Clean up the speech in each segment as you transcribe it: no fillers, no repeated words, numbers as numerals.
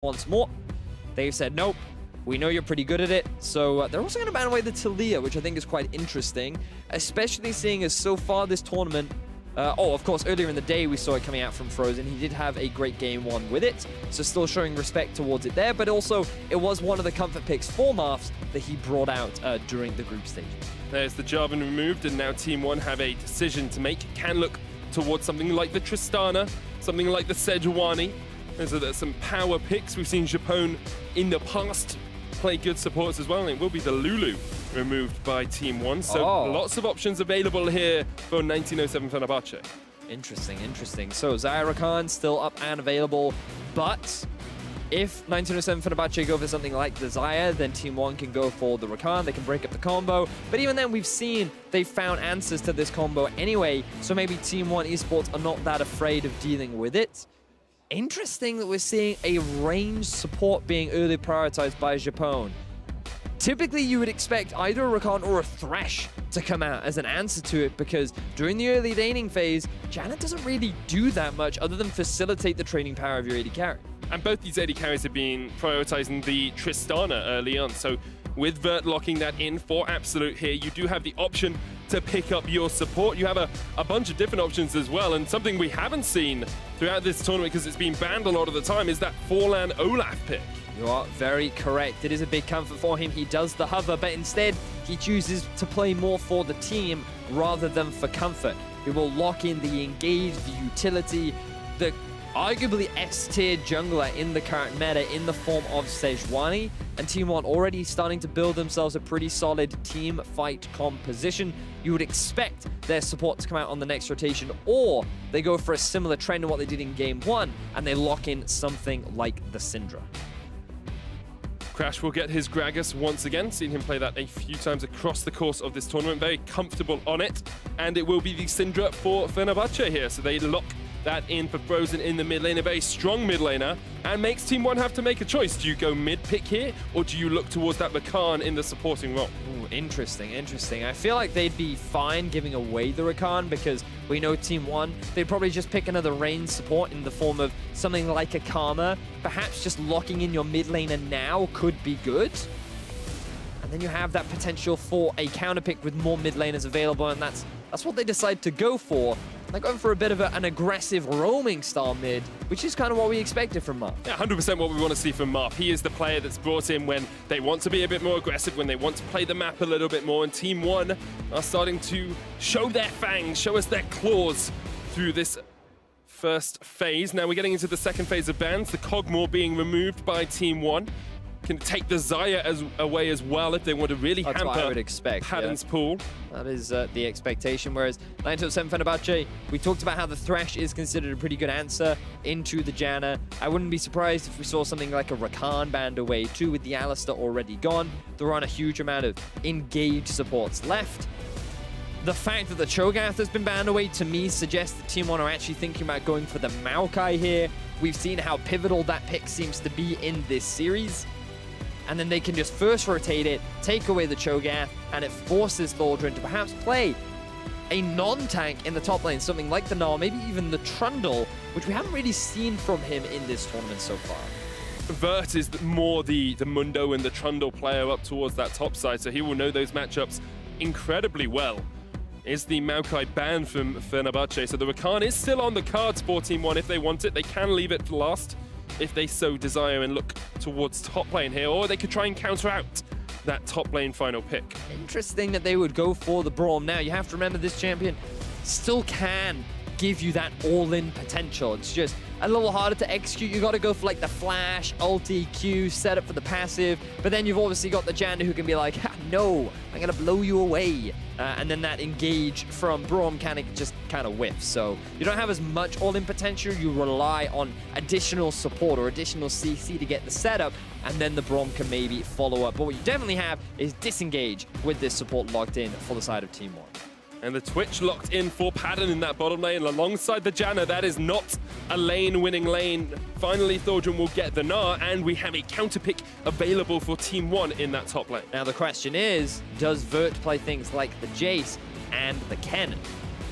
once more. They've said, nope, we know you're pretty good at it. So they're also going to ban away the Talia, which I think is quite interesting, especially seeing as so far this tournament, of course, earlier in the day we saw it coming out from Frozen. He did have a great game one with it, so still showing respect towards it there, but also it was one of the comfort picks for Marfs that he brought out during the group stage. There's the Jarvan removed, and now Team One have a decision to make. Can look towards something like the Tristana, something like the Sejuani. There's some power picks. We've seen Japone in the past play good supports as well, and it will be the Lulu removed by Team One. So lots of options available here for 1907 Fenerbahce. Interesting, interesting. So Zyra Khan still up and available, but if 1907 Fenerbahce go for something like the Zyra, then Team One can go for the Rakan. They can break up the combo. But even then, we've seen they found answers to this combo anyway, so maybe Team One eSports are not that afraid of dealing with it. Interesting that we're seeing a ranged support being early prioritized by Japone. Typically, you would expect either a Rakan or a Thresh to come out as an answer to it, because during the early laning phase, Janna doesn't really do that much other than facilitate the trading power of your AD carry. And both these AD carries have been prioritizing the Tristana early on. So with Vert locking that in for Absolut here, you do have the option to pick up your support. You have a bunch of different options as well, and something we haven't seen throughout this tournament, because it's been banned a lot of the time, is that Forlan Olaf pick. You are very correct. It is a big comfort for him. He does the hover, but instead he chooses to play more for the team rather than for comfort. He will lock in the engage, the utility, the arguably S-tier jungler in the current meta in the form of Sejuani, and Team One already starting to build themselves a pretty solid team fight composition. You would expect their support to come out on the next rotation, or they go for a similar trend to what they did in game one, and they lock in something like the Syndra. Crash will get his Gragas once again. Seen him play that a few times across the course of this tournament. Very comfortable on it, and it will be the Syndra for Fenerbahce here. So they lock that in for Frozen in the mid lane, a very strong mid laner, and makes Team One have to make a choice. Do you go mid pick here, or do you look towards that Rakan in the supporting role? Ooh, interesting, interesting. I feel like they'd be fine giving away the Rakan, because we know Team One, they'd probably just pick another range support in the form of something like a Karma. Perhaps just locking in your mid laner now could be good. And then you have that potential for a counter pick with more mid laners available, and that's what they decide to go for. They're going for a bit of an aggressive roaming style mid, which is kind of what we expected from Marf. Yeah, 100% what we want to see from Marf. He is the player that's brought in when they want to be a bit more aggressive, when they want to play the map a little bit more, and Team One are starting to show their fangs, show us their claws through this first phase. Now we're getting into the second phase of bans, the Cogmore being removed by Team One. Can take the Zyra away as well if they want to really hamper what I would expect, Padden's pool. That is the expectation, whereas 1907 Fenerbahce, we talked about how the Thresh is considered a pretty good answer into the Janna. I wouldn't be surprised if we saw something like a Rakan banned away too, with the Alistar already gone. There aren't a huge amount of engaged supports left. The fact that the Cho'Gath has been banned away, to me, suggests that Team One are actually thinking about going for the Maokai here. We've seen how pivotal that pick seems to be in this series. And then they can just first rotate it, take away the Cho'Gath, and it forces Thaldrin to perhaps play a non-tank in the top lane, something like the Gnar, maybe even the Trundle, which we haven't really seen from him in this tournament so far. Vert is more the Mundo and the Trundle player up towards that top side, so he will know those matchups incredibly well. Is the Maokai banned from Fenerbahce, so the Rakan is still on the cards for Team One if they want it. They can leave it for last if they so desire and look towards top lane here, or they could try and counter out that top lane final pick. Interesting that they would go for the Braum now. You have to remember this champion still can give you that all-in potential. It's just a little harder to execute. You got to go for like the flash, ulti, Q, set up for the passive, but then you've obviously got the Janna who can be like, no, I'm gonna blow you away. And then that engage from Braum just kind of whiffs. So you don't have as much all-in potential. You rely on additional support or additional CC to get the setup, and then the Braum can maybe follow up. But what you definitely have is disengage with this support locked in for the side of Team One. And the Twitch locked in for Padden in that bottom lane alongside the Janna. That is not a lane-winning lane. Finally, Thaldrin will get the Gnar, and we have a counter pick available for Team One in that top lane. Now the question is, does Vert play things like the Jace and the Cannon?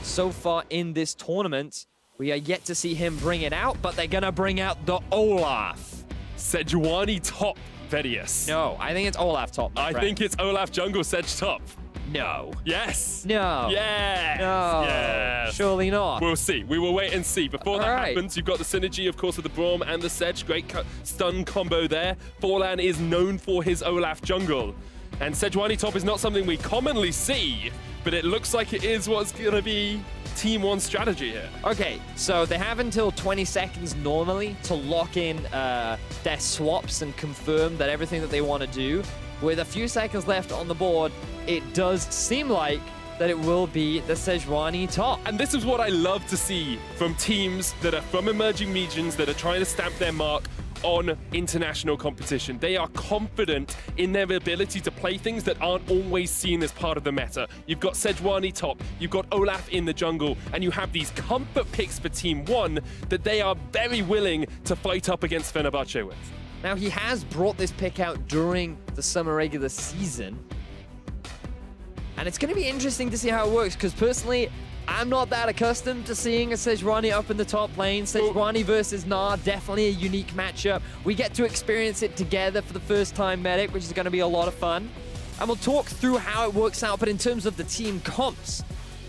So far in this tournament, we are yet to see him bring it out, but they're gonna bring out the Olaf. Sejuani top Vedius. No, I think it's Olaf top. I think it's Olaf jungle Sej top. No. Yes. No. Yes. No. Yes. Surely not. We'll see. We will wait and see. Before that happens, you've got the synergy, of course, of the Braum and the Sej. Great stun combo there. Forlan is known for his Olaf jungle. And Sejuani top is not something we commonly see, but it looks like it is what's going to be Team One's strategy here. Okay, so they have until 20 seconds normally to lock in their swaps and confirm that everything that they want to do. With a few seconds left on the board, it does seem like that it will be the Sejuani top. And this is what I love to see from teams that are from emerging regions that are trying to stamp their mark on international competition. They are confident in their ability to play things that aren't always seen as part of the meta. You've got Sejuani top, you've got Olaf in the jungle, and you have these comfort picks for Team One that they are very willing to fight up against Fenerbahce with. Now, he has brought this pick out during the summer regular season, and it's going to be interesting to see how it works, because personally, I'm not that accustomed to seeing a Sejuani up in the top lane. Sejuani versus Gnar, definitely a unique matchup. We get to experience it together for the first time, Medic, which is going to be a lot of fun. And we'll talk through how it works out, but in terms of the team comps,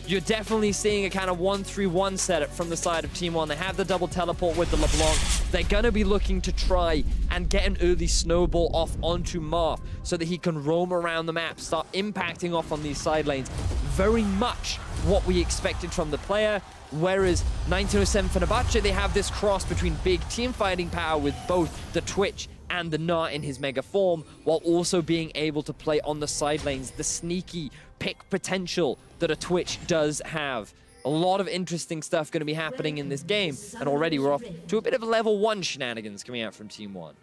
you're definitely seeing a kind of 1-3-1 setup from the side of Team One. They have the double teleport with the LeBlanc. They're going to be looking to try and get an early snowball off onto Marth so that he can roam around the map, start impacting off on these side lanes. Very much what we expected from the player. Whereas 1907 Fenerbahce, they have this cross between big team fighting power with both the Twitch and the Gnar in his mega form, while also being able to play on the side lanes, the sneaky pick potential that a Twitch does have. A lot of interesting stuff going to be happening in this game, and already we're off to a bit of a level 1 shenanigans coming out from Team One.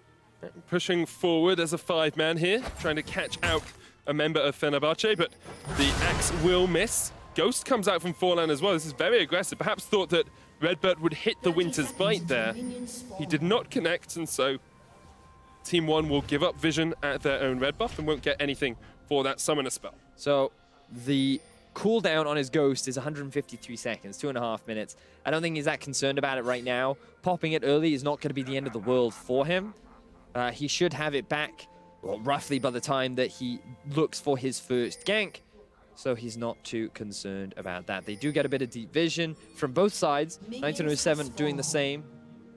Pushing forward as a 5-man here, trying to catch out a member of Fenerbahce, but the axe will miss. Ghost comes out from Forlan as well. This is very aggressive. Perhaps thought that RedBert would hit the Winter's Bite there. He did not connect, and so Team One will give up vision at their own red buff and won't get anything for that summoner spell. So the cooldown on his Ghost is 153 seconds, 2.5 minutes. I don't think he's that concerned about it right now. Popping it early is not going to be the end of the world for him. He should have it back, well, roughly by the time that he looks for his first gank. So he's not too concerned about that. They do get a bit of deep vision from both sides. 1907 doing the same.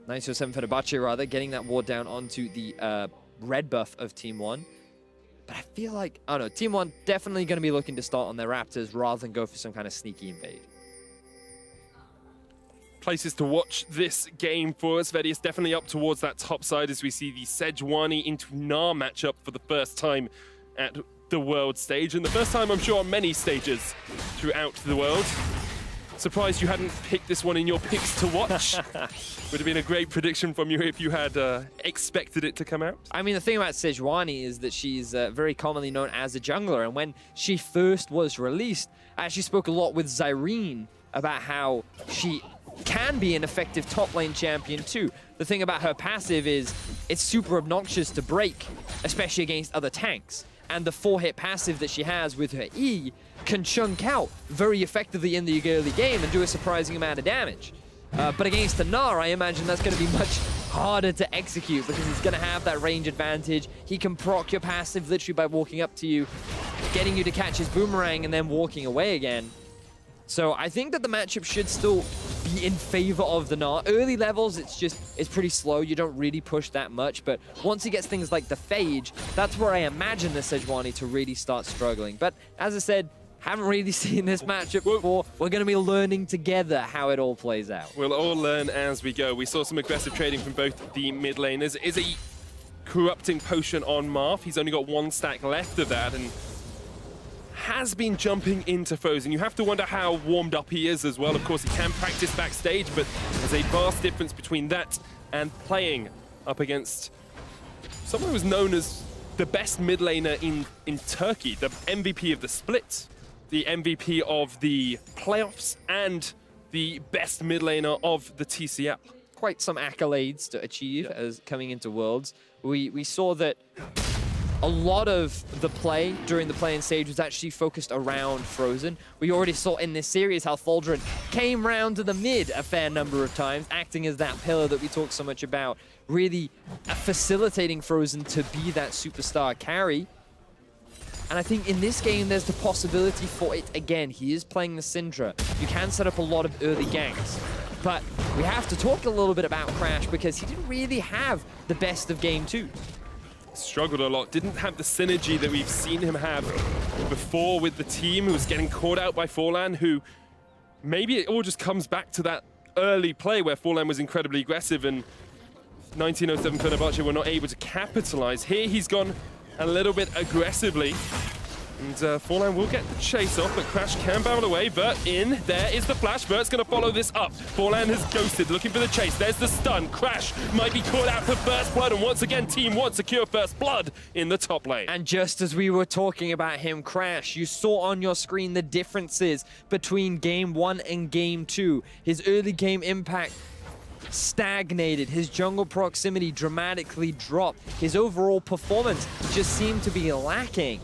1907 Fenerbahce, rather, getting that ward down onto the red buff of Team One. But I feel like, I don't know, Team One definitely going to be looking to start on their Raptors rather than go for some kind of sneaky invade. Places to watch this game for us. Vedius definitely up towards that top side as we see the Sejuani into Gnar matchup for the first time at the world stage, and the first time I'm sure on many stages throughout the world. Surprised you hadn't picked this one in your picks to watch. Would have been a great prediction from you if you had expected it to come out. I mean, the thing about Sejuani is that she's very commonly known as a jungler, and when she first was released, I actually spoke a lot with Zyrene about how she can be an effective top lane champion too. The thing about her passive is it's super obnoxious to break, especially against other tanks. And the 4-hit passive that she has with her E can chunk out very effectively in the early game and do a surprising amount of damage. But against a Gnar, I imagine that's going to be much harder to execute because he's going to have that range advantage. He can proc your passive literally by walking up to you, getting you to catch his boomerang and then walking away again. So I think that the matchup should still be in favor of the Gnar. Early levels, it's pretty slow. You don't really push that much. But once he gets things like the Phage, that's where I imagine the Sejuani to really start struggling. But as I said, haven't really seen this matchup before. We're going to be learning together how it all plays out. We'll all learn as we go. We saw some aggressive trading from both the mid laners. Is a corrupting potion on Marth. He's only got 1 stack left of that, and has been jumping into foes, and you have to wonder how warmed up he is as well. Of course, he can practice backstage, but there's a vast difference between that and playing up against someone who was known as the best mid laner in Turkey, the MVP of the split, the MVP of the playoffs, and the best mid laner of the TCL. Quite some accolades to achieve as coming into Worlds. We saw that a lot of the play during the play-in stage was actually focused around Frozen. We already saw in this series how Thaldrin came round to the mid a fair number of times, acting as that pillar that we talk so much about, really facilitating Frozen to be that superstar carry. And I think in this game, there's the possibility for it again. He is playing the Syndra. You can set up a lot of early ganks. But we have to talk a little bit about Crash because he didn't really have the best of game 2. Struggled a lot, didn't have the synergy that we've seen him have before with the team, who was getting caught out by Forlan, who maybe it all just comes back to that early play where Forlan was incredibly aggressive and 1907 Fenerbahce were not able to capitalize. Here he's gone a little bit aggressively. And Forlan will get the chase off, but Crash can barrel away. Vert in. There is the flash. Vert's going to follow this up. Forlan has ghosted, looking for the chase. There's the stun. Crash might be caught out for first blood. And once again, Team 1 secure first blood in the top lane. And just as we were talking about him, Crash, you saw on your screen the differences between game 1 and game 2. His early game impact stagnated, his jungle proximity dramatically dropped, his overall performance just seemed to be lacking.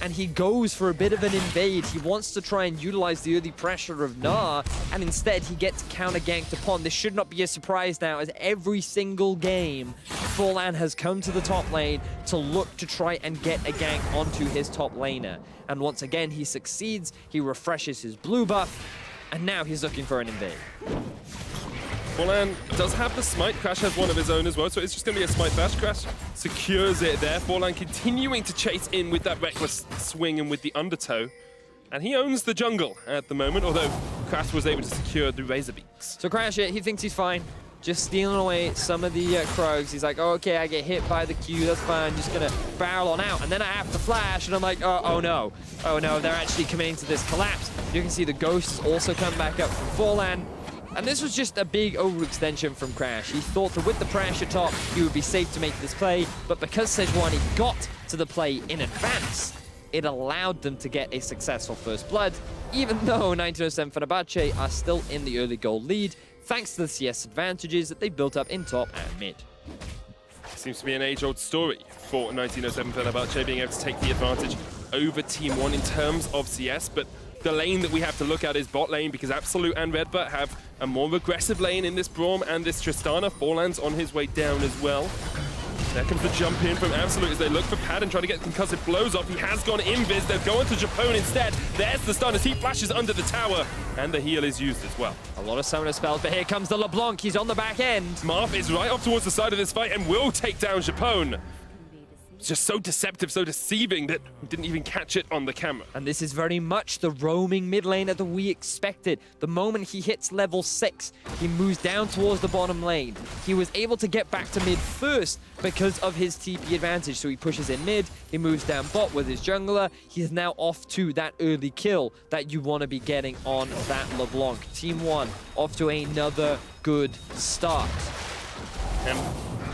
And he goes for a bit of an invade. He wants to try and utilize the early pressure of Gnar, and instead he gets counter-ganked upon. This should not be a surprise now, as every single game, Forlan has come to the top lane to look to try and get a gank onto his top laner. And once again, he succeeds, he refreshes his blue buff, and now he's looking for an invade. Forlan does have the smite. Crash has one of his own as well, so it's just going to be a smite bash. Crash secures it there. Forlan continuing to chase in with that reckless swing and with the undertow. And he owns the jungle at the moment, although Crash was able to secure the Razor Beaks. So Crash, he thinks he's fine. Just stealing away some of the Krogs. He's like, oh, okay, I get hit by the Q, that's fine. Just gonna barrel on out. And then I have to flash, and I'm like, oh no. Oh no, they're actually committing to this collapse. You can see the ghosts also come back up from Forlan. And this was just a big overextension from Crash. He thought that with the pressure top, he would be safe to make this play, but because Sejuani got to the play in advance, it allowed them to get a successful first blood, even though 1907 Fenerbahce are still in the early goal lead, thanks to the CS advantages that they built up in top and mid. Seems to be an age-old story for 1907 Fenerbahce being able to take the advantage over Team 1 in terms of CS, but the lane that we have to look at is bot lane, because Absolut and RedBert have a more aggressive lane in this Braum and this Tristana. Forlan's on his way down as well. There comes the jump in from Absolut as they look for Padden, trying to get concussive blows off. He has gone invis. They're going to Japone instead. There's the stun as he flashes under the tower, and the heal is used as well. A lot of summoner spells, but here comes the LeBlanc. He's on the back end. Marth is right off towards the side of this fight and will take down Japone. Just so deceptive, so deceiving that we didn't even catch it on the camera. And this is very much the roaming mid laner that we expected. The moment he hits level 6, he moves down towards the bottom lane. He was able to get back to mid first because of his TP advantage. So he pushes in mid, he moves down bot with his jungler. He is now off to that early kill that you want to be getting on that LeBlanc. Team 1 off to another good start. And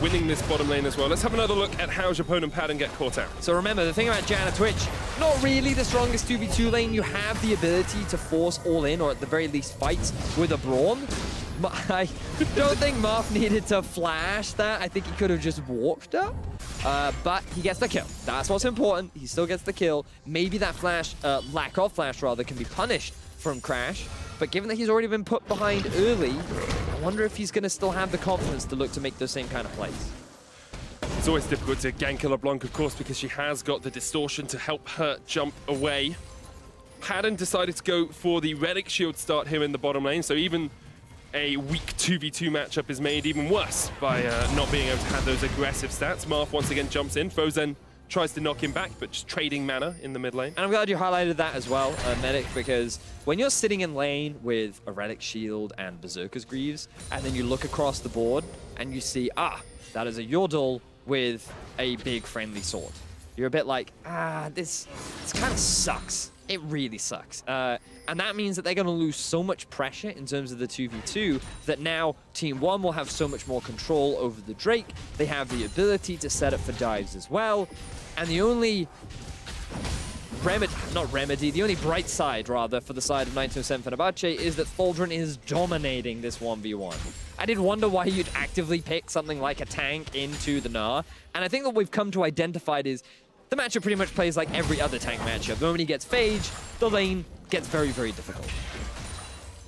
winning this bottom lane as well. Let's have another look at how Japone and Padden get caught out. So remember, the thing about Janna Twitch, not really the strongest 2v2 lane. You have the ability to force all in, or at the very least fights with a Braum. But I don't think Marth needed to flash that. I think he could have just walked up. But he gets the kill. That's what's important. He still gets the kill. Maybe that flash, lack of flash rather, can be punished from Crash. But given that he's already been put behind early, I wonder if he's going to still have the confidence to look to make those same kind of plays. It's always difficult to gank LeBlanc, of course, because she has got the distortion to help her jump away. Padden decided to go for the Relic Shield start here in the bottom lane, so even a weak 2v2 matchup is made even worse by not being able to have those aggressive stats. Marth once again jumps in. Frozen tries to knock him back, but just trading mana in the mid lane. And I'm glad you highlighted that as well, Medic, because when you're sitting in lane with a Relic Shield and Berserker's Greaves, and then you look across the board and you see, that is a Yordle with a big friendly sword. You're a bit like, this kind of sucks. It really sucks. And that means that they're going to lose so much pressure in terms of the 2v2 that now Team 1 will have so much more control over the Drake. They have the ability to set up for dives as well. And the only the only bright side, rather, for the side of 1907 Fenerbahce is that Thaldrin is dominating this 1v1. I did wonder why you'd actively pick something like a tank into the Gnar. And I think what we've come to identify is the matchup pretty much plays like every other tank matchup. The moment he gets Phage, the lane gets very, very difficult.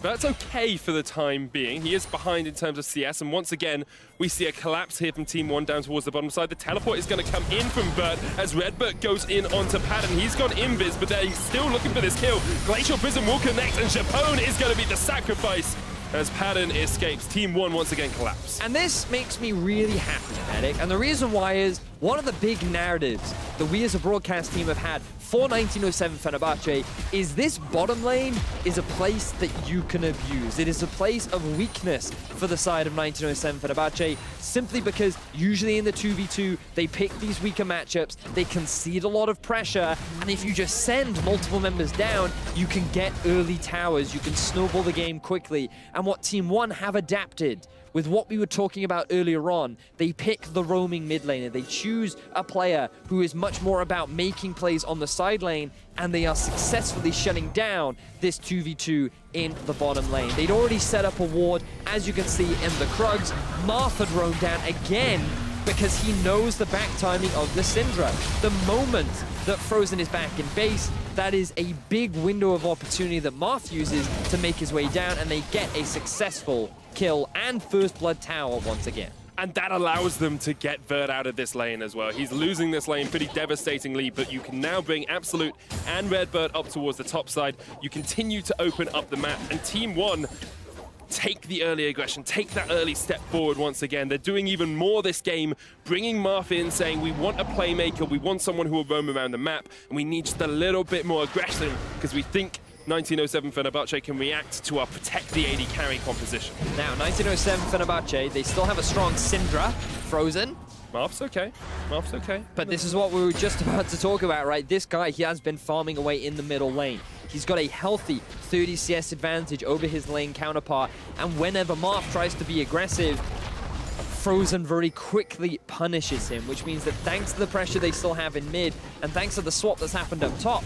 But that's okay for the time being. He is behind in terms of CS, and once again, we see a collapse here from Team 1 down towards the bottom side. The teleport is going to come in from Vert as RedBert goes in onto padden. He's gone invis, but they're still looking for this kill. Glacial Prism will connect, and Japone is going to be the sacrifice as padden escapes. Team 1 once again collapse. And this makes me really happy, Medic. And the reason why is one of the big narratives that we as a broadcast team have had for 1907 Fenerbahce is this bottom lane is a place that you can abuse. It is a place of weakness for the side of 1907 Fenerbahce, simply because usually in the 2v2, they pick these weaker matchups, they concede a lot of pressure, and if you just send multiple members down, you can get early towers, you can snowball the game quickly. And what Team 1 have adapted with what we were talking about earlier on, they pick the roaming mid laner. They choose a player who is much more about making plays on the side lane, and they are successfully shutting down this 2v2 in the bottom lane. They'd already set up a ward, as you can see in the Krugs. Marth had roamed down again because he knows the back timing of the Syndra. The moment that Frozen is back in base, that is a big window of opportunity that Marth uses to make his way down, and they get a successful kill and first blood tower once again. And that allows them to get Vert out of this lane as well. He's losing this lane pretty devastatingly, but you can now bring Absolut and RedBert up towards the top side. You continue to open up the map, and Team 1 take the early aggression, take that early step forward once again. They're doing even more this game, bringing Marth in, saying we want a playmaker, we want someone who will roam around the map, and we need just a little bit more aggression because we think 1907 Fenerbahce can react to our protect the AD carry composition. Now, 1907 Fenerbahce, they still have a strong Syndra, Frozen. Marth's okay. Marth's okay. But this is what we were just about to talk about, right? This guy, he has been farming away in the middle lane. He's got a healthy 30 CS advantage over his lane counterpart, and whenever Marth tries to be aggressive, Frozen very quickly punishes him, which means that thanks to the pressure they still have in mid, and thanks to the swap that's happened up top,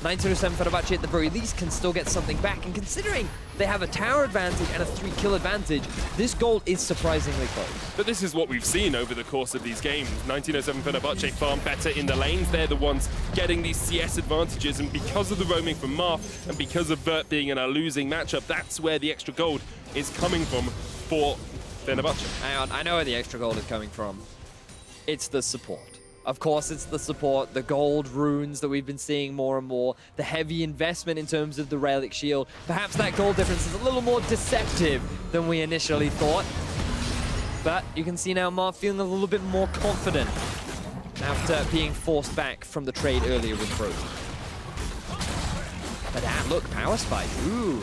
1907 Fenerbahce at the very least can still get something back, and considering they have a tower advantage and a 3-kill advantage, this goal is surprisingly close. But this is what we've seen over the course of these games. 1907 Fenerbahce farm better in the lanes. They're the ones getting these CS advantages, and because of the roaming from Marth and because of Vert being in a losing matchup, that's where the extra gold is coming from for Fenerbahce. Hang on, I know where the extra gold is coming from. It's the support. Of course, it's the support, the gold runes that we've been seeing more and more, the heavy investment in terms of the relic shield. Perhaps that gold difference is a little more deceptive than we initially thought. But you can see now Marth feeling a little bit more confident after being forced back from the trade earlier with Frozen. But look, power spike. Ooh.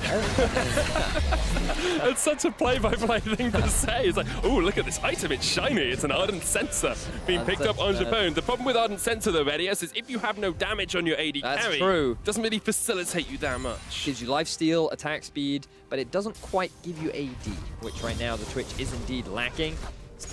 It's such a play-by-play thing to say. It's like, ooh, look at this item. It's shiny. It's an Ardent Sensor being picked up on Japone. The problem with Ardent Sensor, though, Vedius, is if you have no damage on your AD carry, it doesn't really facilitate you that much. Gives you lifesteal, attack speed, but it doesn't quite give you AD, which right now the Twitch is indeed lacking.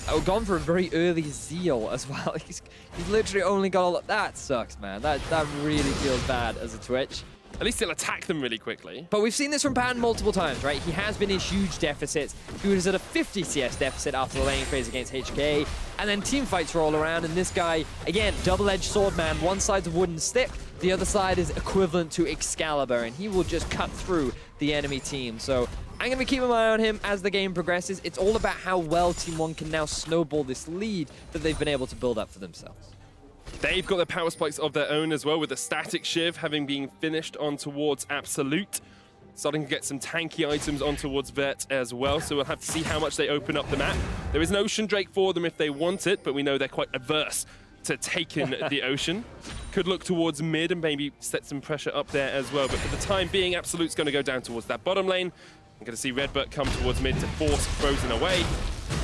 Oh, gone for a very early Zeal as well. He's literally only got all of that. Sucks, man. That really feels bad as a Twitch. At least he'll attack them really quickly. But we've seen this from padden multiple times, right? He has been in huge deficits. He was at a 50 CS deficit after the laning phase against HK. And then team fights roll around, and this guy, again, double-edged sword man. One side's a wooden stick, the other side is equivalent to Excalibur, and he will just cut through the enemy team. So I'm going to be keeping my eye on him as the game progresses. It's all about how well Team 1 can now snowball this lead that they've been able to build up for themselves. They've got the power spikes of their own as well, with the static shiv having been finished on towards Absolut. Starting to get some tanky items on towards Vert as well, so we'll have to see how much they open up the map. There is an Ocean Drake for them if they want it, but we know they're quite averse to taking the Ocean. Could look towards mid and maybe set some pressure up there as well, but for the time being, Absolut's going to go down towards that bottom lane. I'm going to see RedBert come towards mid to force Frozen away,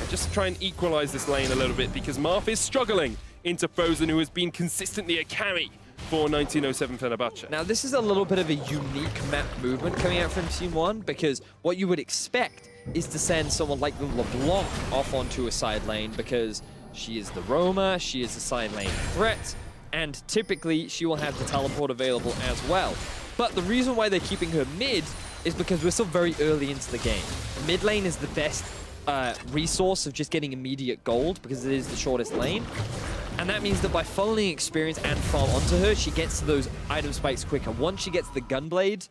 and just try and equalize this lane a little bit, because Marth is struggling into Frozen, who has been consistently a carry for 1907 Fenerbahce. Now, this is a little bit of a unique map movement coming out from Team 1, because what you would expect is to send someone like the LeBlanc off onto a side lane, because she is the roamer, she is a side lane threat, and typically she will have the teleport available as well. But the reason why they're keeping her mid is because we're still very early into the game. Mid lane is the best resource of just getting immediate gold, because it is the shortest lane. And that means that by funneling experience and farm onto her, she gets to those item spikes quicker. Once she gets the Gunblade,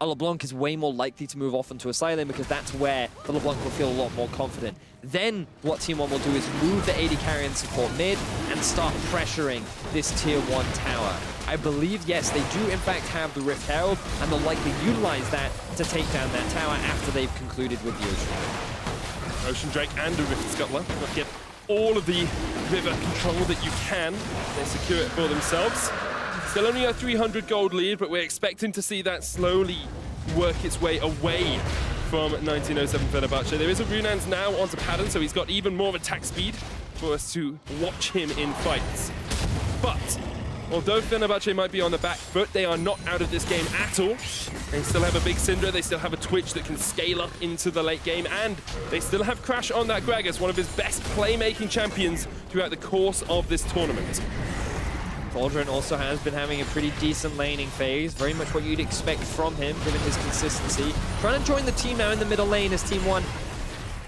a LeBlanc is way more likely to move off into a side lane because that's where the LeBlanc will feel a lot more confident. Then what Team 1 will do is move the AD carry and support mid and start pressuring this tier 1 tower. I believe, yes, they do in fact have the Rift Herald, and they'll likely utilize that to take down that tower after they've concluded with the Ocean Drake. Ocean Drake and a Rift Scuttler. They'll get all of the river control that you can. They secure it for themselves. Still only a 300 gold lead, but we're expecting to see that slowly work its way away from 1907 Fenerbahce. There is a Runans now onto Padden, so he's got even more attack speed for us to watch him in fights. But although Fenerbahce might be on the back foot, they are not out of this game at all. They still have a big Syndra, they still have a Twitch that can scale up into the late game, and they still have Crash on that Gragas, one of his best playmaking champions throughout the course of this tournament. Thaldrin also has been having a pretty decent laning phase, very much what you'd expect from him, given his consistency. Trying to join the team now in the middle lane as Team 1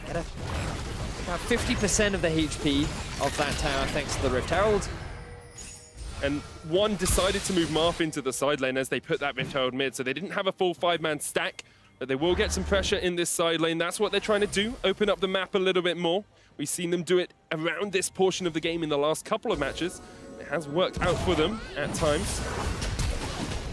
at about 50% of the HP of that tower thanks to the Rift Herald. And one decided to move Marth into the side lane as they put that Rift Herald mid, so they didn't have a full 5-man stack, but they will get some pressure in this side lane. That's what they're trying to do, open up the map a little bit more. We've seen them do it around this portion of the game in the last couple of matches. It has worked out for them at times.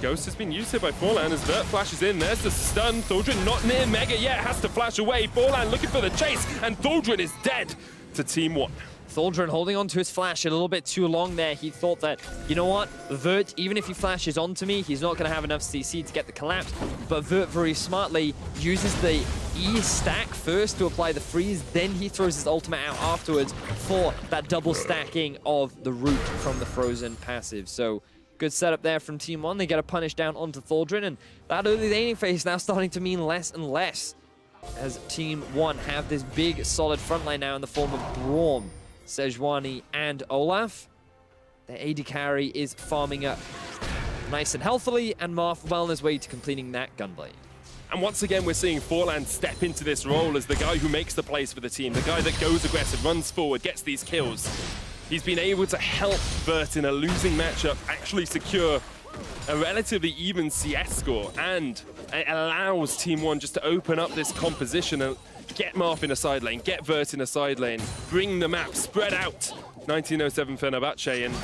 Ghost has been used here by Forlan as Vert flashes in. There's the stun. Thaldrin not near Mega yet, has to flash away. Forlan looking for the chase, and Thaldrin is dead to Team 1. Thaldrin holding on to his flash a little bit too long there. He thought that, you know what, Vert, even if he flashes onto me, he's not going to have enough CC to get the collapse. But Vert very smartly uses the E stack first to apply the freeze, then he throws his ultimate out afterwards for that double stacking of the root from the frozen passive. So good setup there from Team 1. They get a punish down onto Thaldrin, and that early laning phase now starting to mean less and less as Team 1 have this big solid front line now in the form of Braum, Sejuani, and Olaf. The AD carry is farming up nice and healthily, and Marth well on his way to completing that Gunblade. And once again, we're seeing Forlan step into this role as the guy who makes the plays for the team, the guy that goes aggressive, runs forward, gets these kills. He's been able to help Vert in a losing matchup actually secure a relatively even CS score, and it allows Team 1 just to open up this composition and get Marth in a side lane, get Vert in a side lane, bring the map, spread out 1907 Fenerbahce, and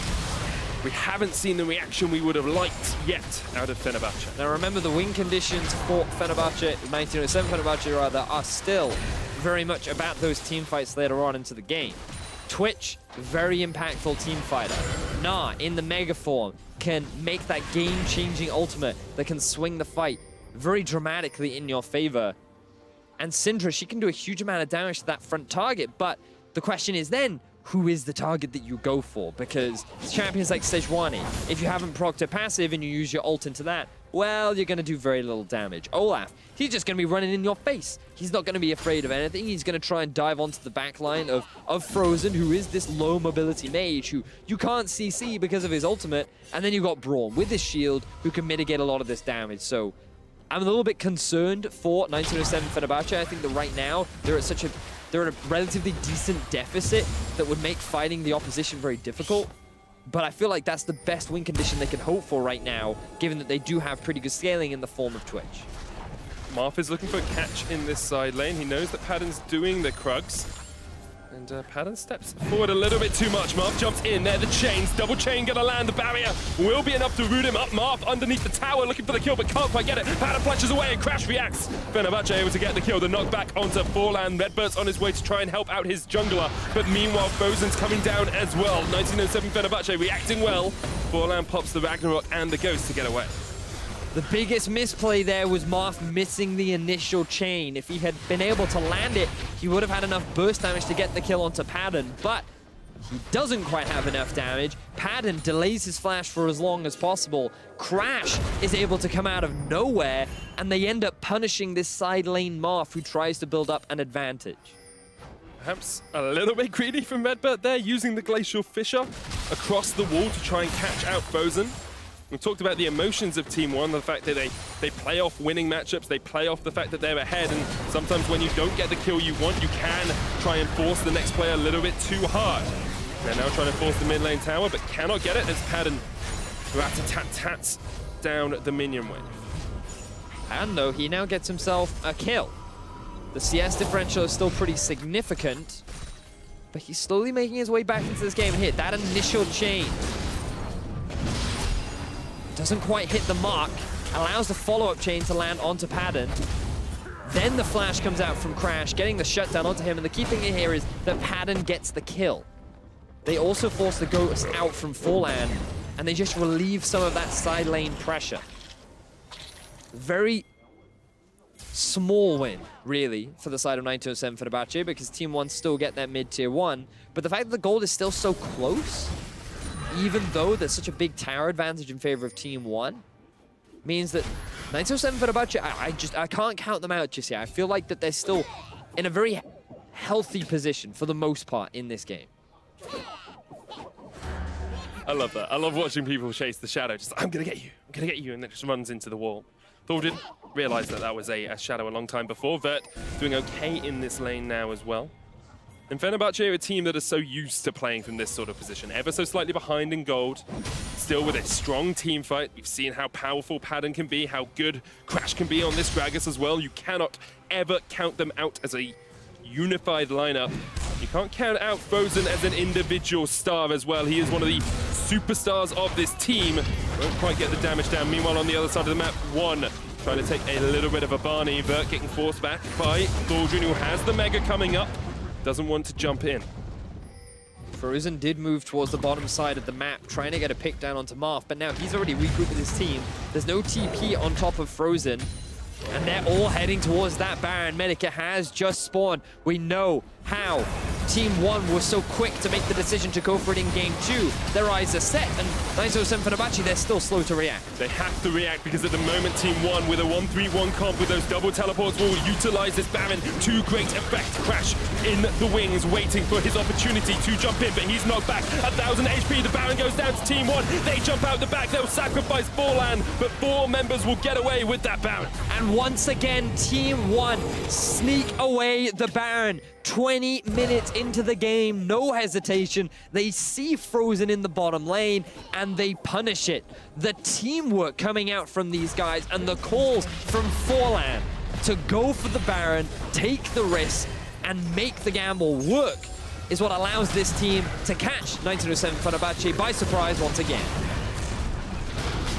we haven't seen the reaction we would have liked yet out of Fenerbahce. Now remember, the win conditions for Fenerbahce, 1907 Fenerbahce rather, are still very much about those team fights later on into the game. Twitch, very impactful team fighter. Gnar, in the mega form, can make that game-changing ultimate that can swing the fight very dramatically in your favor. And Syndra, she can do a huge amount of damage to that front target, but the question is then, who is the target that you go for? Because champions like Sejuani, if you haven't procced a passive and you use your ult into that, well, you're going to do very little damage. Olaf, he's just going to be running in your face. He's not going to be afraid of anything. He's going to try and dive onto the back line of Frozen, who is this low mobility mage who you can't CC because of his ultimate. And then you've got Braum with his shield who can mitigate a lot of this damage. So I'm a little bit concerned for 1907 Fenerbahce. I think that right now they're at a relatively decent deficit that would make fighting the opposition very difficult. But I feel like that's the best win condition they can hope for right now, given that they do have pretty good scaling in the form of Twitch. Marth is looking for a catch in this side lane. He knows that Padden's doing the Krugs. And Padden steps forward a little bit too much. Marth jumps in there, the chains, double chain gonna land. The barrier will be enough to root him up. Marth underneath the tower looking for the kill, but can't quite get it. Padden flashes away and Crash reacts. Fenerbahce able to get the kill. The knockback onto Forlan. RedBert's on his way to try and help out his jungler, but meanwhile Frozen's coming down as well. 1907 Fenerbahce reacting well. Forlan pops the Ragnarok and the Ghost to get away. The biggest misplay there was Marth missing the initial chain. If he had been able to land it, he would have had enough burst damage to get the kill onto Padden, but he doesn't quite have enough damage. Padden delays his flash for as long as possible. Crash is able to come out of nowhere, and they end up punishing this side lane Marth, who tries to build up an advantage. Perhaps a little bit greedy from RedBert there, using the Glacial Fissure across the wall to try and catch out Frozen. We talked about the emotions of Team 1, the fact that they play off winning matchups, they play off the fact that they're ahead, and sometimes when you don't get the kill you want, you can try and force the next player a little bit too hard. They're now trying to force the mid lane tower, but cannot get it as padden rat-a-tat-tats down the minion wave. And though he now gets himself a kill. The CS differential is still pretty significant, but he's slowly making his way back into this game. And hit that initial chain. Doesn't quite hit the mark, allows the follow-up chain to land onto padden. Then the flash comes out from Crash, getting the shutdown onto him, and the key thing here is that padden gets the kill. They also force the Ghost out from Forlan, and they just relieve some of that side lane pressure. Very small win, really, for the side of 927 Fenerbahce, because Team 1 still get that mid-tier 1, but the fact that the gold is still so close, even though there's such a big tower advantage in favor of Team 1, means that 927 Fenerbahce, I can't count them out just yet. I feel like that they're still in a very healthy position for the most part in this game. I love that. I love watching people chase the shadow. Just, I'm going to get you. I'm going to get you. And then just runs into the wall. Thaldrin realized that that was a shadow a long time before. Vert doing okay in this lane now as well. And Fenerbahce are a team that are so used to playing from this sort of position. Ever so slightly behind in gold. Still with a strong team fight. We've seen how powerful padden can be, how good Crash can be on this Gragas as well. You cannot ever count them out as a unified lineup. You can't count out Frozen as an individual star as well. He is one of the superstars of this team. Won't quite get the damage down. Meanwhile, on the other side of the map, oNe trying to take a little bit of a Barney. Vert getting forced back by Thaldrin, who has the Mega coming up. Doesn't want to jump in. Frozen did move towards the bottom side of the map, trying to get a pick down onto Marth, but now he's already regrouped with his team. There's no TP on top of Frozen, and they're all heading towards that Baron. Medica has just spawned. We know how Team 1 was so quick to make the decision to go for it in Game 2. Their eyes are set, and 927 Fenerbahce, they're still slow to react. They have to react because at the moment Team 1 with a 1-3-1 comp with those double teleports will utilize this Baron to great effect. Crash in the wings, waiting for his opportunity to jump in, but he's knocked back. 1,000 HP, the Baron goes down to Team 1. They jump out the back, they'll sacrifice Forlan, but 4 members will get away with that Baron. And once again, Team 1 sneak away the Baron. 20 minutes into the game, no hesitation. They see Frozen in the bottom lane, and they punish it. The teamwork coming out from these guys, and the calls from Forlan to go for the Baron, take the risk, and make the gamble work is what allows this team to catch 927 Fenerbahce by surprise once again.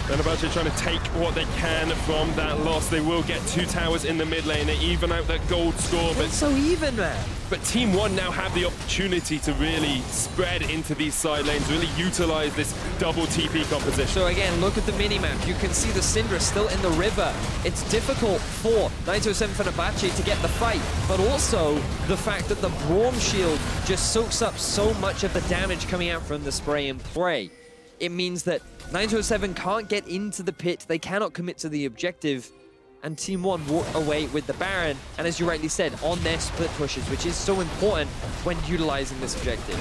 Fenerbahce trying to take what they can from that loss. They will get 2 towers in the mid lane. They even out that gold score. But it's so even, man. But Team 1 now have the opportunity to really spread into these side lanes, really utilize this double TP composition. So again, look at the minimap. You can see the Syndra still in the river. It's difficult for 927 Fenerbahce to get the fight, but also the fact that the Braum shield just soaks up so much of the damage coming out from the spray and pray. It means that 927 can't get into the pit, they cannot commit to the objective, and Team 1 walk away with the Baron, and as you rightly said, on their split pushes, which is so important when utilizing this objective.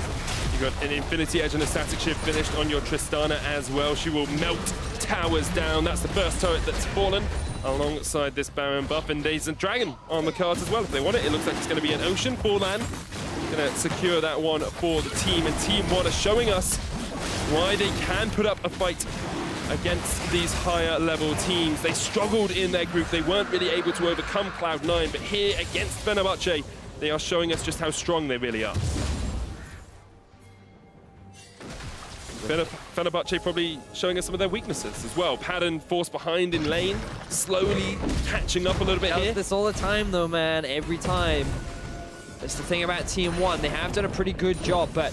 You've got an Infinity Edge and a Static Shift finished on your Tristana as well. She will melt towers down. That's the first turret that's fallen alongside this Baron buff, and there's a Dragon on the cards as well if they want it. It looks like it's going to be an Ocean. Forlan going to secure that one for the team, and Team 1 are showing us why they can put up a fight against these higher level teams. They struggled in their group. They weren't really able to overcome Cloud9, but here against Fenerbahce, they are showing us just how strong they really are. Fenerbahce probably showing us some of their weaknesses as well. Padden forced behind in lane, slowly catching up a little bit here. This all the time though, man, every time. That's the thing about Team 1. They have done a pretty good job, but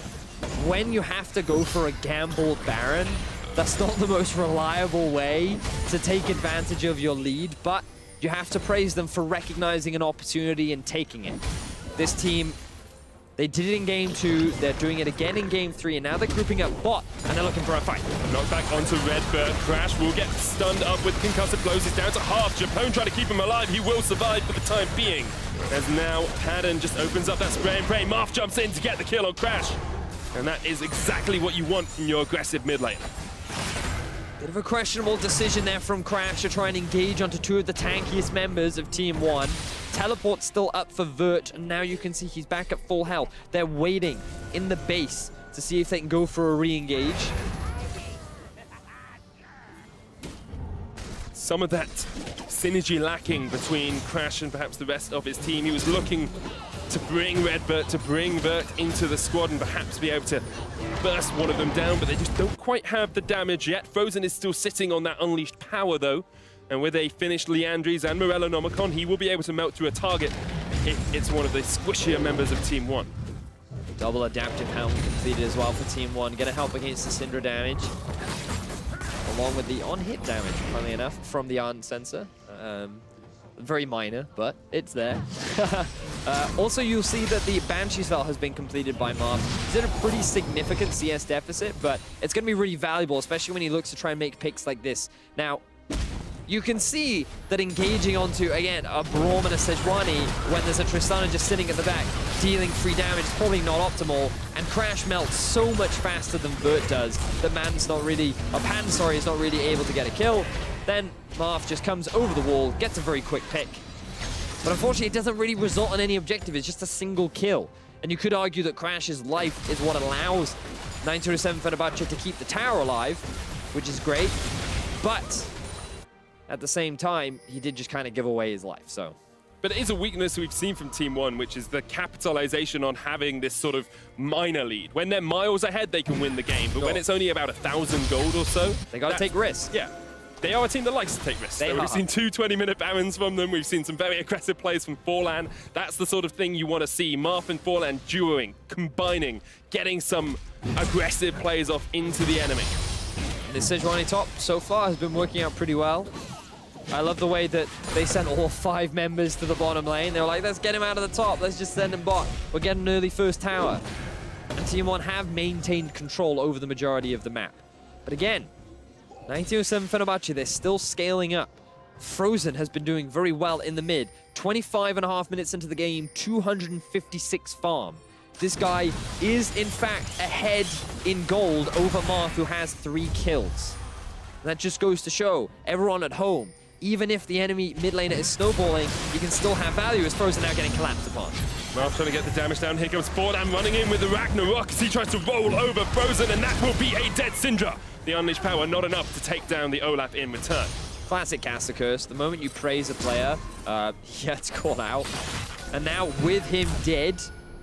when you have to go for a gambled Baron, that's not the most reliable way to take advantage of your lead, but you have to praise them for recognizing an opportunity and taking it. This team, they did it in Game 2, they're doing it again in Game 3, and now they're grouping up bot, and they're looking for a fight. Knocked back onto RedBert. Crash will get stunned up with concussive blows. He's down to half. Japone trying to keep him alive. He will survive for the time being. As now Padden just opens up that spray and pray. Marth jumps in to get the kill on Crash. And that is exactly what you want from your aggressive mid lane. Bit of a questionable decision there from Crash to try and engage onto 2 of the tankiest members of Team 1. Teleport still up for Vert, and now you can see he's back at full health. They're waiting in the base to see if they can go for a re-engage. Some of that synergy lacking between Crash and perhaps the rest of his team. He was looking to bring RedBert, to bring Vert into the squad and perhaps be able to burst one of them down, but they just don't quite have the damage yet. Frozen is still sitting on that unleashed power though, and with a finished Liandry's and Morellonomicon, he will be able to melt through a target if it's one of the squishier members of Team 1. Double adaptive helm completed as well for Team 1. Gonna help against the Syndra damage, along with the on-hit damage, funnily enough, from the Ornn sensor. Very minor, but it's there. Also, you'll see that the Banshee spell has been completed by Marth. He's in a pretty significant CS deficit, but it's going to be really valuable, especially when he looks to try and make picks like this. Now, you can see that engaging onto, again, a Braum and a Sejuani when there's a Tristana just sitting at the back, dealing free damage is probably not optimal, and Crash melts so much faster than Vert does that padden, is not really able to get a kill. Then Marth just comes over the wall, gets a very quick pick. But unfortunately, it doesn't really result in any objective. It's just a single kill. And you could argue that Crash's life is what allows 907 Fenerbahce to keep the tower alive, which is great. But at the same time, he did just kind of give away his life, so. But it is a weakness we've seen from Team 1, which is the capitalization on having this sort of minor lead. When they're miles ahead, they can win the game. But when it's only about 1,000 gold or so, they got to take risks. Yeah. They are a team that likes to take risks. We've seen 2 20-minute Barons from them. We've seen some very aggressive plays from Forlan. That's the sort of thing you want to see. Marth and Forlan duoing, combining, getting some aggressive plays off into the enemy. The Sejuani top so far has been working out pretty well. I love the way that they sent all 5 members to the bottom lane. They were like, let's get him out of the top. Let's just send him bot. We'll get an early first tower. And Team 1 have maintained control over the majority of the map. But again, 1907 Fenerbahce, they're still scaling up. Frozen has been doing very well in the mid. 25.5 minutes into the game, 256 farm. This guy is, in fact, ahead in gold over Marth, who has 3 kills. And that just goes to show everyone at home, even if the enemy mid laner is snowballing, you can still have value as Frozen now getting collapsed upon. Marth trying to get the damage down. Here comes Forlan running in with the Ragnarok as he tries to roll over Frozen, and that will be a dead Syndra. The unleashed power not enough to take down the Olaf in return. Classic caster curse. The moment you praise a player, he gets caught out. And now with him dead,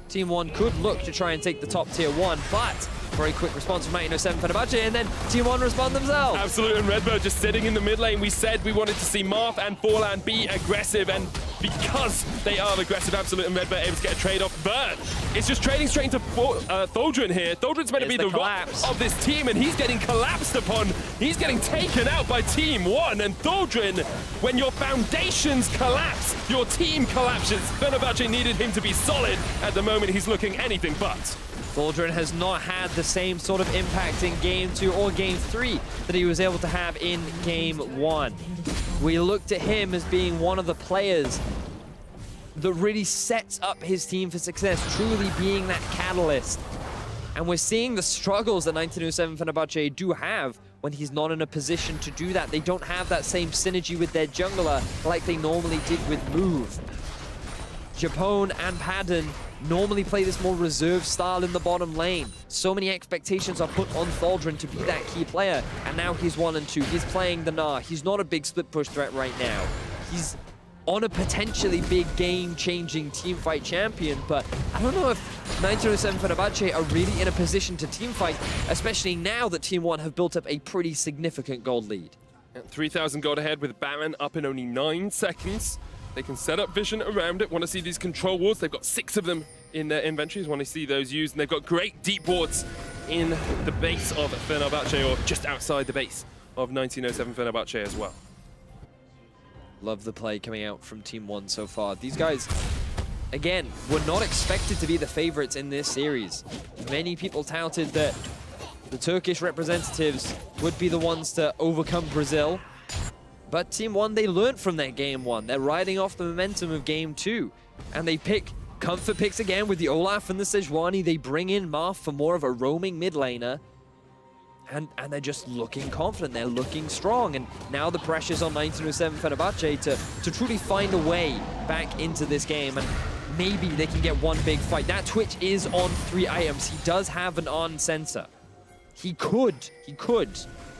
Team 1 could look to try and take the top tier 1, but very quick response from 1907 Fenerbahce, and then Team 1 respond themselves. Absolut and RedBert just sitting in the mid lane. We said we wanted to see Marth and Forlan be aggressive, and because they are aggressive, Absolut and RedBert able to get a trade off. Vert is just trading straight into Thaldrin here. Thaldrin's meant to be the rock of this team, and he's getting collapsed upon. He's getting taken out by Team 1, and Thaldrin, when your foundations collapse, your team collapses. Fenerbahce needed him to be solid. At the moment, he's looking anything but. Thaldrin has not had the same sort of impact in Game 2 or Game 3 that he was able to have in Game 1. We looked at him as being one of the players that really sets up his team for success, truly being that catalyst. And we're seeing the struggles that 1907 Fenerbahce do have when he's not in a position to do that. They don't have that same synergy with their jungler like they normally did with Move. Japone and padden normally play this more reserved style in the bottom lane. So many expectations are put on Thaldrin to be that key player, and now he's 1 and 2. He's playing the Gnar. He's not a big split push threat right now. He's on a potentially big game-changing teamfight champion, but I don't know if 1907 Fenerbahce are really in a position to teamfight, especially now that Team 1 have built up a pretty significant gold lead. 3,000 gold ahead with Baron up in only 9 seconds. They can set up vision around it. Want to see these control wards. They've got 6 of them in their inventories. Want to see those used. And they've got great deep wards in the base of Fenerbahce, or just outside the base of 1907 Fenerbahce as well. Love the play coming out from Team 1 so far. These guys, again, were not expected to be the favorites in this series. Many people touted that the Turkish representatives would be the ones to overcome Brazil. But Team 1, they learned from their Game 1. They're riding off the momentum of Game 2. And they pick comfort picks again with the Olaf and the Sejuani. They bring in Marth for more of a roaming mid laner. And they're just looking confident. They're looking strong. And now the pressure's on 1907 Fenerbahce to truly find a way back into this game. And maybe they can get one big fight. That Twitch is on 3 items. He does have an on sensor. He could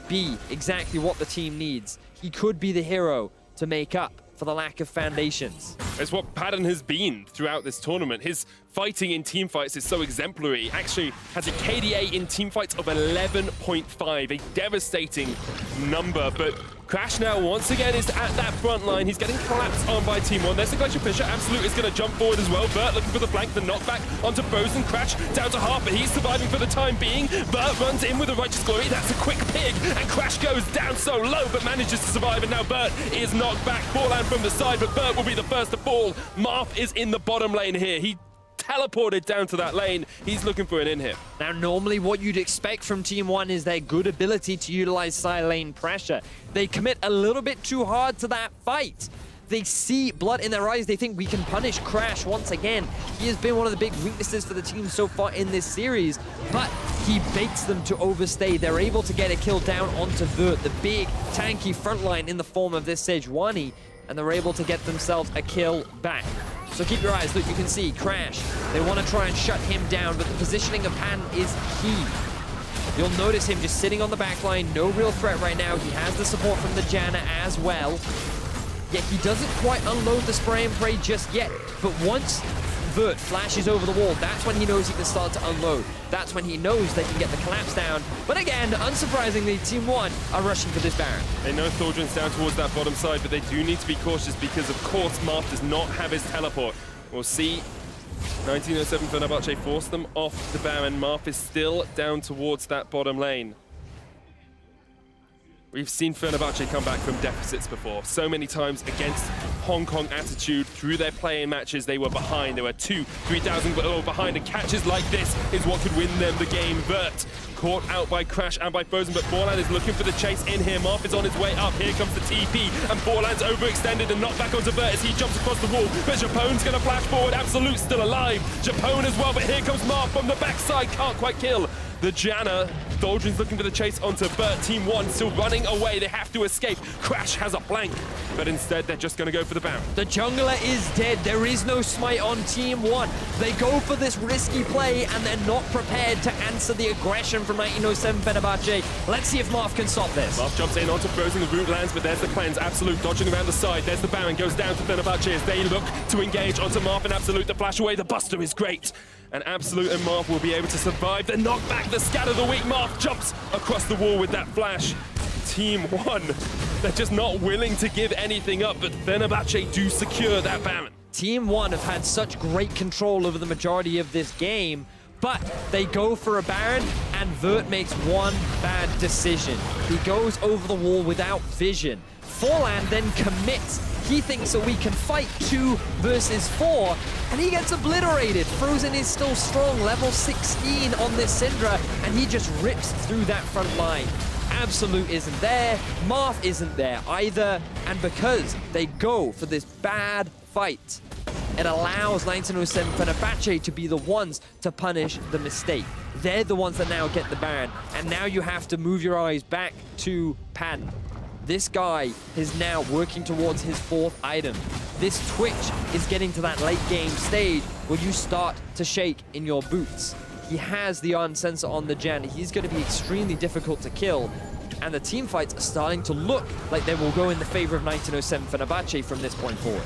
be exactly what the team needs. He could be the hero to make up for the lack of foundations. It's what Padden has been throughout this tournament. His fighting in teamfights is so exemplary. He actually has a KDA in teamfights of 11.5, a devastating number. But Crash now once again is at that front line. He's getting collapsed on by Team 1. There's the Glacier Fisher. Absolut is going to jump forward as well. Bert looking for the flank, the knockback onto Frozen. Crash down to half, but he's surviving for the time being. Bert runs in with a Righteous Glory. That's a quick pig, and Crash goes down so low, but manages to survive. And now Bert is knocked back. Forehand from the side, but Bert will be the first to fall. Marth is in the bottom lane here. He teleported down to that lane. He's looking for an in here. Now, normally what you'd expect from Team 1 is their good ability to utilize side lane pressure. They commit a little bit too hard to that fight. They see blood in their eyes. They think we can punish Crash once again. He has been one of the big weaknesses for the team so far in this series, but he baits them to overstay. They're able to get a kill down onto Vert, the big tanky frontline in the form of this Sejuani, and they're able to get themselves a kill back. So keep your eyes, look, you can see Crash. They want to try and shut him down, but the positioning of Padden is key. You'll notice him just sitting on the back line, no real threat right now. He has the support from the Janna as well. Yet he doesn't quite unload the spray and pray just yet. But once Vert flashes over the wall, that's when he knows he can start to unload. That's when he knows they can get the collapse down. But again, unsurprisingly, Team 1 are rushing for this Baron. They know Thaldrin's down towards that bottom side, but they do need to be cautious because, of course, Marth does not have his teleport. We'll see 1907 Fenerbahce force them off the Baron. Marth is still down towards that bottom lane. We've seen Fenerbahce come back from deficits before. So many times against Hong Kong attitude through their play-in matches, they were behind. They were 2,000-3,000 behind, and catches like this is what could win them the game. Vert caught out by Crash and by Frozen, but Forlan is looking for the chase in here. Marth is on his way up. Here comes the TP, and Forlan's overextended and knocked back onto Vert as he jumps across the wall. But Japone's going to flash forward. Absolut's still alive. Japone as well, but here comes Marth from the backside. Can't quite kill the Janna. Thaldrin's looking for the chase onto Bert. Team 1 still running away. They have to escape. Crash has a flank, but instead they're just going to go for the Baron. The jungler is dead. There is no smite on Team 1. They go for this risky play, and they're not prepared to answer the aggression from 1907 Fenerbahce. Let's see if Marth can stop this. Marth jumps in onto Frozen. The root lands, but there's the cleanse. Absolut dodging around the side. There's the Baron. Goes down to Fenerbahce as they look to engage onto Marth and Absolut. The flash away. The Buster is great. And Absolut and Marth will be able to survive the knockback, the scatter the weak. Marth jumps across the wall with that flash. Team 1, they're just not willing to give anything up, but Fenerbahce do secure that Baron. Team 1 have had such great control over the majority of this game, but they go for a Baron, and Vert makes one bad decision. He goes over the wall without vision. Forlan then commits. He thinks that we can fight 2 versus 4, and he gets obliterated. Frozen is still strong, level 16 on this Syndra, and he just rips through that front line. Absolut isn't there, Marth isn't there either, and because they go for this bad fight, it allows 1907 Fenerbahce to be the ones to punish the mistake. They're the ones that now get the Baron, and now you have to move your eyes back to Padden. This guy is now working towards his 4th item. This Twitch is getting to that late game stage where you start to shake in your boots. He has the on sensor on the Janna. He's going to be extremely difficult to kill. And the team fights are starting to look like they will go in the favor of 1907 Fenerbahce from this point forward.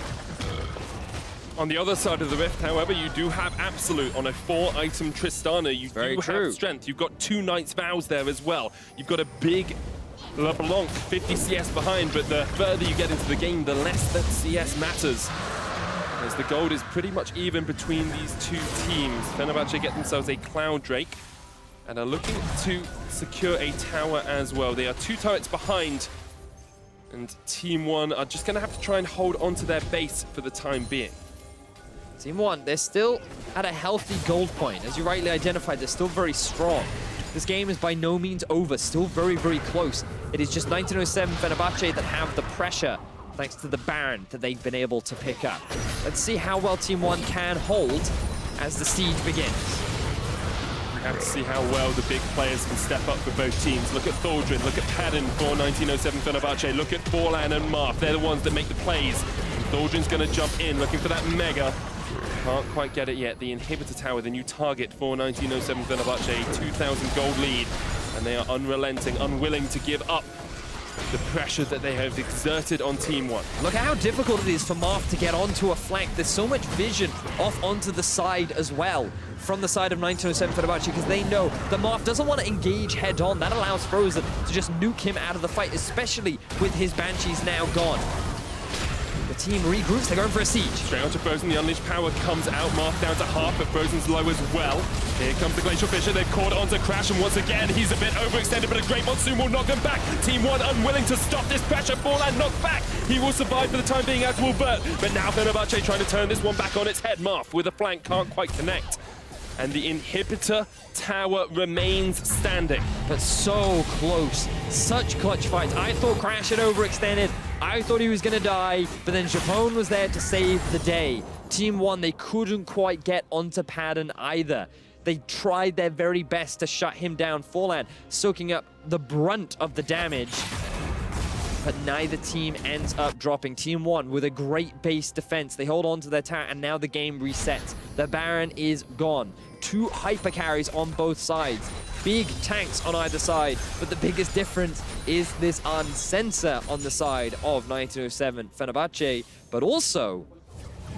On the other side of the rift, however, you do have Absolut on a 4-item Tristana. You do have strength. You've got 2 Knight's Vows there as well. You've got a big LeBlanc 50 CS behind, but the further you get into the game, the less that CS matters. As the gold is pretty much even between these 2 teams. Fenerbahce get themselves a Cloud Drake and are looking to secure a tower as well. They are 2 turrets behind, and Team 1 are just going to have to try and hold on to their base for the time being. Team 1, they're still at a healthy gold point. As you rightly identified, they're still very strong. This game is by no means over, still very, very close. It is just 1907 Fenerbahce that have the pressure, thanks to the Baron that they've been able to pick up. Let's see how well Team 1 can hold as the siege begins. We have to see how well the big players can step up for both teams. Look at Thaldrin, look at Padden for 1907 Fenerbahce, look at Forlan and Marth. They're the ones that make the plays. And Thaldrin's going to jump in, looking for that mega. Can't quite get it yet. The inhibitor tower, the new target for 1907 Fenerbahce, 2,000 gold lead. And they are unrelenting, unwilling to give up the pressure that they have exerted on Team 1. Look at how difficult it is for Marth to get onto a flank. There's so much vision off onto the side as well from the side of 1907 Fenerbahce, because they know that Marth doesn't want to engage head-on. That allows Frozen to just nuke him out of the fight, especially with his Banshees now gone. The team regroups, they're going for a siege. Straight onto Frozen, the unleashed power comes out, Marth down to half, but Frozen's low as well. Here comes the Glacial Fissure, they've caught onto Crash, and once again, he's a bit overextended, but a Great Monsoon will knock him back. Team 1 unwilling to stop this pressure, Forlan knocked back. He will survive for the time being, as will Bert, but now Fenerbahce trying to turn this one back on its head. Marth with a flank, can't quite connect. And the inhibitor tower remains standing. But so close, such clutch fights. I thought Crash had overextended. I thought he was gonna die, but then Japone was there to save the day. Team 1, they couldn't quite get onto Padden either. They tried their very best to shut him down. Forlan soaking up the brunt of the damage, but neither team ends up dropping. Team 1 with a great base defense. They hold on to their tower, and now the game resets. The Baron is gone. 2 hyper carries on both sides. Big tanks on either side, but the biggest difference is this unsensor on the side of 1907 Fenerbahce, but also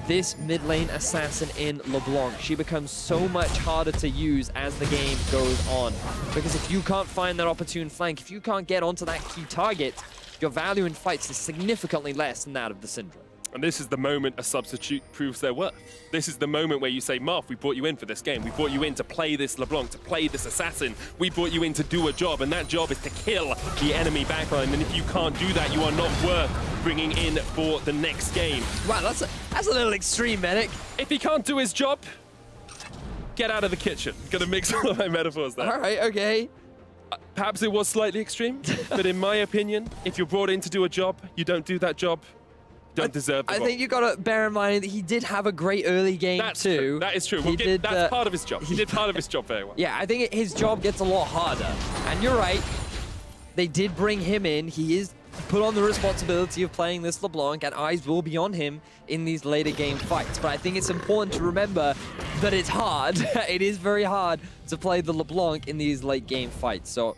this mid lane assassin in LeBlanc. She becomes so much harder to use as the game goes on, because if you can't find that opportune flank, if you can't get onto that key target, your value in fights is significantly less than that of the Syndra. And this is the moment a substitute proves their worth. This is the moment where you say, Marth, we brought you in for this game. We brought you in to play this LeBlanc, to play this assassin. We brought you in to do a job, and that job is to kill the enemy backline. And if you can't do that, you are not worth bringing in for the next game. Wow, that's a little extreme, Medic. If he can't do his job, get out of the kitchen. Gonna mix all of my metaphors there. All right, okay. Perhaps it was slightly extreme, but in my opinion, if you're brought in to do a job, you don't do that job, don't deserve the I role. think you got to bear in mind that he did have a great early game That's too. True. That is true. That's part of his job. He did part of his job very well. Yeah, I think his job gets a lot harder. And you're right, they did bring him in. He is put on the responsibility of playing this LeBlanc, and eyes will be on him in these later game fights. But I think it's important to remember that it's hard. It is very hard to play the LeBlanc in these late game fights. So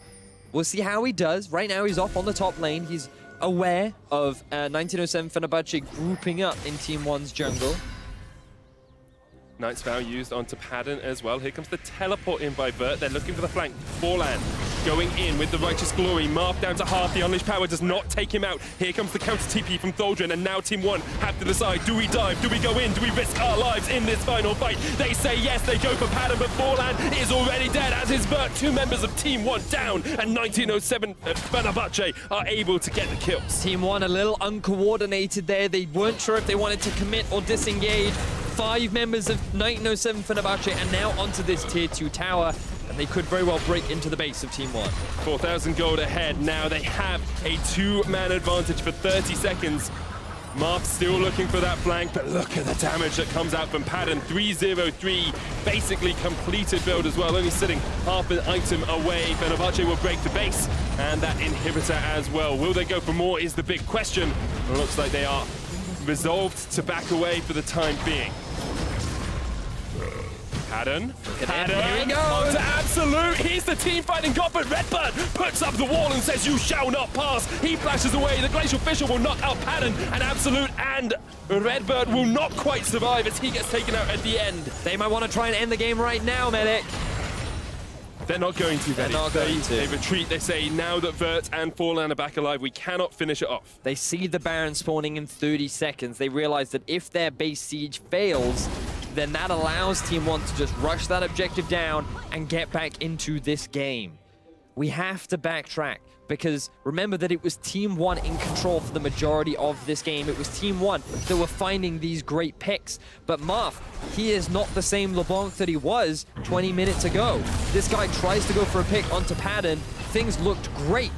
we'll see how he does. Right now, he's off on the top lane. He's aware of 1907 Fenerbahce grouping up in Team 1's jungle. Knight's Vow used onto Padden as well. Here comes the teleport in by Vert. They're looking for the flank. Forlan going in with the Righteous Glory. Marth down to half. The Unleashed Power does not take him out. Here comes the counter TP from Thaldrin, and now Team 1 have to decide, do we dive? Do we go in? Do we risk our lives in this final fight? They say yes, they go for Padden, but Forlan is already dead, as is Vert. 2 members of Team 1 down, and 1907 Fenerbahce are able to get the kills. Team 1 a little uncoordinated there. They weren't sure if they wanted to commit or disengage. 5 members of 1907 Fenerbahce and now onto this tier 2 tower, and they could very well break into the base of Team 1. 4,000 gold ahead. Now they have a 2-man advantage for 30 seconds. Marth still looking for that flank, but look at the damage that comes out from Padden. 303, basically completed build as well, only sitting half an item away. Fenerbahce will break the base, and that inhibitor as well. Will they go for more is the big question. It looks like they are resolved to back away for the time being. Padden. Here we go. On to Absolut. He's the team fighting god, but RedBert puts up the wall and says, you shall not pass. He flashes away. The Glacial Fissure will knock out Padden, and Absolut and RedBert will not quite survive as he gets taken out at the end. They might want to try and end the game right now, Medic. They're not going to, They're not going to. They retreat. They say, now that Vert and Forlan are back alive, we cannot finish it off. They see the Baron spawning in 30 seconds. They realize that if their base siege fails, then that allows Team 1 to just rush that objective down and get back into this game. We have to backtrack, because remember that it was Team 1 in control for the majority of this game. It was Team 1 that were finding these great picks. But Marth, he is not the same LeBlanc that he was 20 minutes ago. This guy tries to go for a pick onto Padden. Things looked great.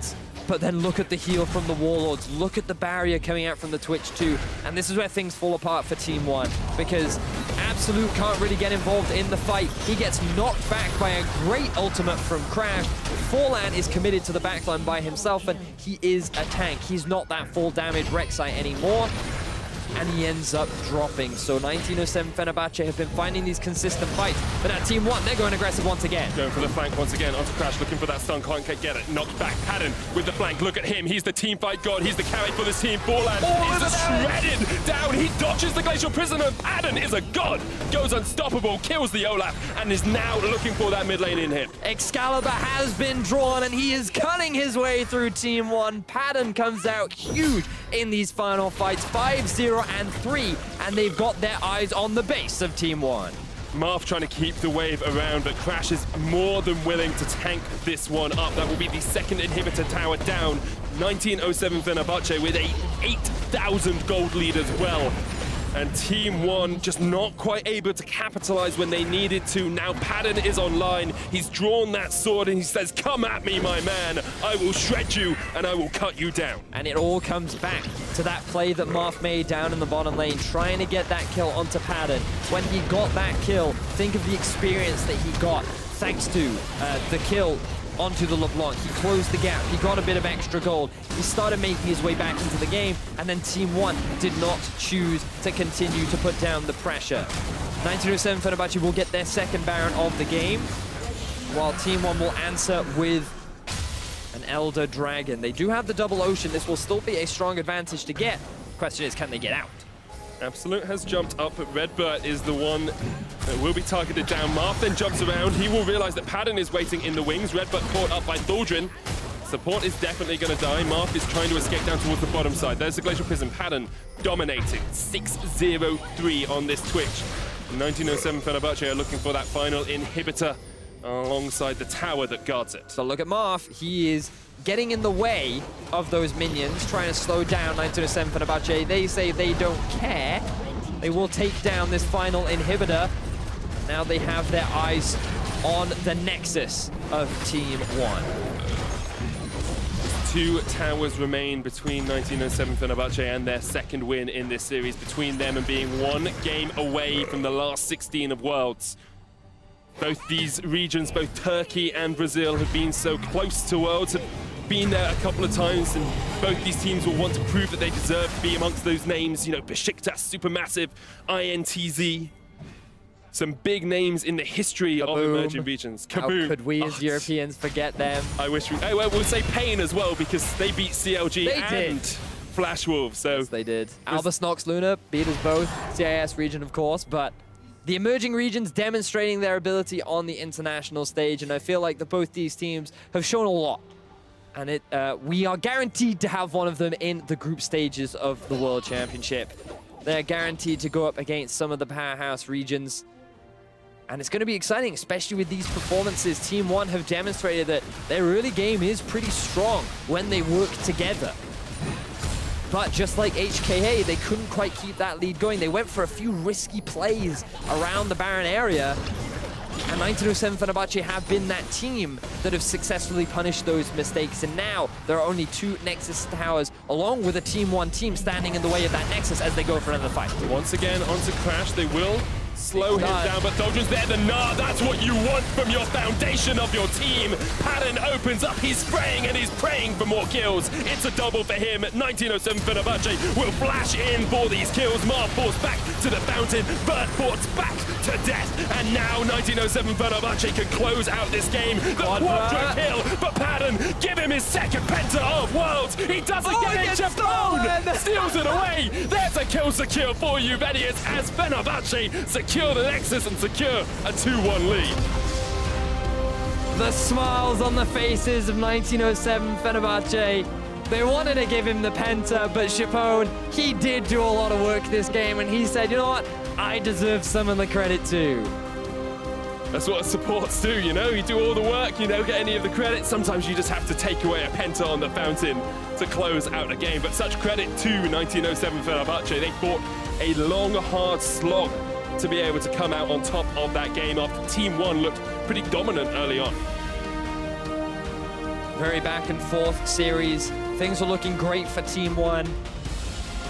But then look at the heal from the Warlords. Look at the barrier coming out from the Twitch too. And this is where things fall apart for Team 1, because Absolut can't really get involved in the fight. He gets knocked back by a great ultimate from Crash. Forlan is committed to the backline by himself, and he is a tank. He's not that full damage Rek'Sai anymore. and he ends up dropping. So 1907 Fenerbahce have been finding these consistent fights, but at Team One, they're going aggressive once again. Going for the flank once again, onto Crash, looking for that stun, can't get it. Knocked back, padden with the flank, look at him, he's the team fight god, he's the carry for this team. Forlan is shredded down, he dodges the Glacial Prisoner, padden is a god, goes unstoppable, kills the Olaf, and is now looking for that mid lane in hit. Excalibur has been drawn, and he is cutting his way through Team One. Padden comes out huge in these final fights, 5-0 and 3, and they've got their eyes on the base of Team One. Marth trying to keep the wave around, but Crash is more than willing to tank this one up. That will be the second inhibitor tower down. 1907 Fenerbahce with a 8,000 gold lead as well. And Team One just not quite able to capitalize when they needed to. Now Padden is online. He's drawn that sword and he says, come at me, my man. I will shred you and I will cut you down. And it all comes back to that play that Marth made down in the bottom lane, trying to get that kill onto Padden. When he got that kill, think of the experience that he got thanks to the kill onto the LeBlanc. He closed the gap, he got a bit of extra gold, he started making his way back into the game, and then Team One did not choose to continue to put down the pressure. 1907 Fenerbahce will get their second Baron of the game, while Team One will answer with an Elder Dragon. They do have the double ocean, this will still be a strong advantage to get. Question is, can they get out? Absolut has jumped up, but RedBert is the one that will be targeted down. Marth then jumps around. He will realize that Padden is waiting in the wings. RedBert caught up by Thaldrin. Support is definitely going to die. Marth is trying to escape down towards the bottom side. There's the Glacial Prism. Padden dominating. 6-0-3 on this Twitch. 1907 Fenerbahce are looking for that final inhibitor alongside the tower that guards it. So look at Marth. He is getting in the way of those minions, trying to slow down 1907 Fenerbahce. They say they don't care. They will take down this final inhibitor. Now they have their eyes on the nexus of Team One. 2 towers remain between 1907 Fenerbahce and their second win in this series, between them and being 1 game away from the last 16 of Worlds. Both these regions, both Turkey and Brazil, have been so close to Worlds, have been there a couple of times, and both these teams will want to prove that they deserve to be amongst those names. You know, Besiktas, Supermassive, INTZ. Some big names in the history of emerging regions. Kaboom. How could we as Europeans forget them? I wish we... Oh, well, we'll say Pain as well, because they beat CLG and Flash Wolves. So yes, they did. Albus Nox Luna beat us both. CIS region, of course, but the emerging regions demonstrating their ability on the international stage, and I feel like that both these teams have shown a lot. And we are guaranteed to have one of them in the group stages of the World Championship. They're guaranteed to go up against some of the powerhouse regions. And it's going to be exciting, especially with these performances. Team One have demonstrated that their early game is pretty strong when they work together. But just like HKA, they couldn't quite keep that lead going. They went for a few risky plays around the Baron area. And 1907 Fenerbahce have been that team that have successfully punished those mistakes. And now there are only 2 Nexus towers, along with a Team One team standing in the way of that Nexus as they go for another fight. Once again, onto Crash. They will slow him down, but Thaldrin's there. The Gnar, that's what you want from your foundation of your team. Padden opens up, he's spraying and he's praying for more kills. It's a double for him. 1907 Fenerbahce will flash in for these kills. Marth forced back to the fountain, Bert forced back to death. And now 1907 Fenerbahce can close out this game. The quadra kill, but Padden, give him his second penta of Worlds. He doesn't get it, Japone steals it away. There's a kill secure for you, Vedius, as Fenerbahce secure the Nexus and secure a 2-1 lead. The smiles on the faces of 1907 Fenerbahce. They wanted to give him the penta, but Japone, he did do a lot of work this game, and he said, you know what? I deserve some of the credit too. That's what supports do, you know? You do all the work, you don't get any of the credit. Sometimes you just have to take away a penta on the fountain to close out a game. But such credit to 1907 Fenerbahce. They fought a long, hard slog to be able to come out on top of that game after Team One looked pretty dominant early on. Very back and forth series. Things were looking great for Team One.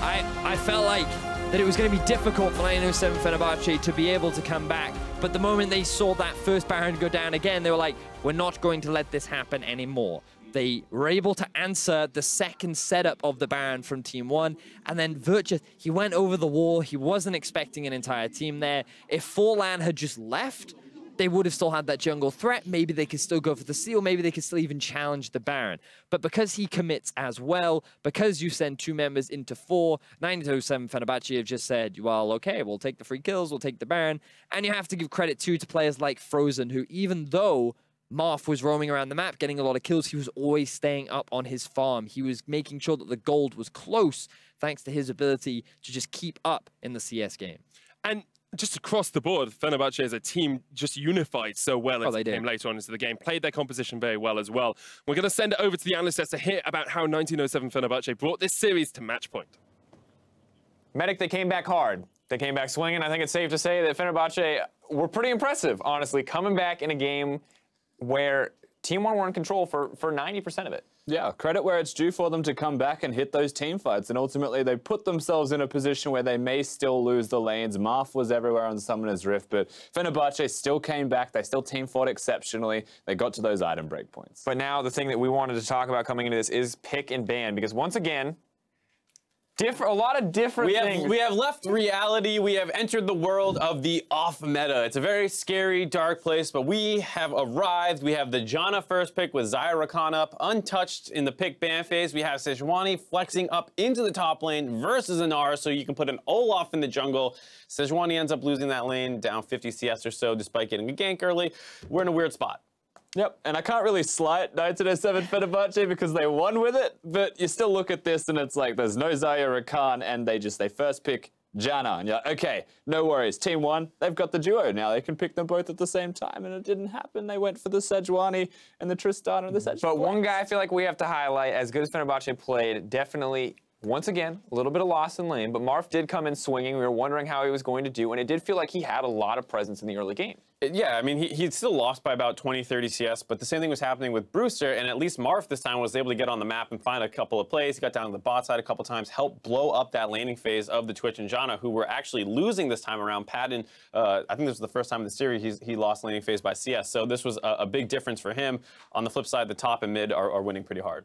I felt like that it was going to be difficult for 1907 Fenerbahce to be able to come back. But the moment they saw that first Baron go down again, they were like, we're not going to let this happen anymore. They were able to answer the second setup of the Baron from Team 1. And then Virtus, he went over the wall. He wasn't expecting an entire team there. If Forlan had just left, they would have still had that jungle threat. Maybe they could still go for the seal. Maybe they could still even challenge the Baron. But because he commits as well, because you send 2 members into 4, 907 Fenerbahce have just said, well, okay, we'll take the free kills, we'll take the Baron. And you have to give credit too to players like Frozen, who even though Marth was roaming around the map, getting a lot of kills, he was always staying up on his farm. He was making sure that the gold was close, thanks to his ability to just keep up in the CS game. And just across the board, Fenerbahce as a team just unified so well as they came later on into the game, played their composition very well as well. We're going to send it over to the analyst desk to hear about how 1907 Fenerbahce brought this series to match point. Medic, they came back hard. They came back swinging. I think it's safe to say that Fenerbahce were pretty impressive, honestly, coming back in a game where Team 1 were in control for 90% of it. Yeah, credit where it's due for them to come back and hit those team fights. And ultimately, they put themselves in a position where they may still lose the lanes. Marth was everywhere on Summoner's Rift, but Fenerbahce still came back. They still team fought exceptionally. They got to those item break points. But now the thing that we wanted to talk about coming into this is pick and ban, because once again, a lot of different things. We have left reality. We have entered the world of the off-meta. It's a very scary, dark place, but we have arrived. We have the Janna first pick with Zyra Khan up, untouched in the pick ban phase. We have Sejuani flexing up into the top lane versus a Gnar, so you can put an Olaf in the jungle. Sejuani ends up losing that lane, down 50 CS or so, despite getting a gank early. We're in a weird spot. Yep, and I can't really slight 1907 Fenerbahce because they won with it, but you still look at this and it's like there's no Zyra Khan, and they first pick Janna, and you're like, okay, no worries. Team 1, they've got the duo now. They can pick them both at the same time, and it didn't happen. They went for the Sejuani and the Tristana and the Sejuani. But one guy I feel like we have to highlight, as good as Fenerbahce played, definitely, once again, a little bit of loss in lane, but Marth did come in swinging. We were wondering how he was going to do, and it did feel like he had a lot of presence in the early game. Yeah, I mean, he still lost by about 20, 30 CS, but the same thing was happening with Brewster, and at least Marth this time was able to get on the map and find a couple of plays. He got down to the bot side a couple times, helped blow up that laning phase of the Twitch and Janna, who were actually losing this time around. Padden, I think this was the first time in the series he lost laning phase by CS, so this was a big difference for him. On the flip side, the top and mid are winning pretty hard.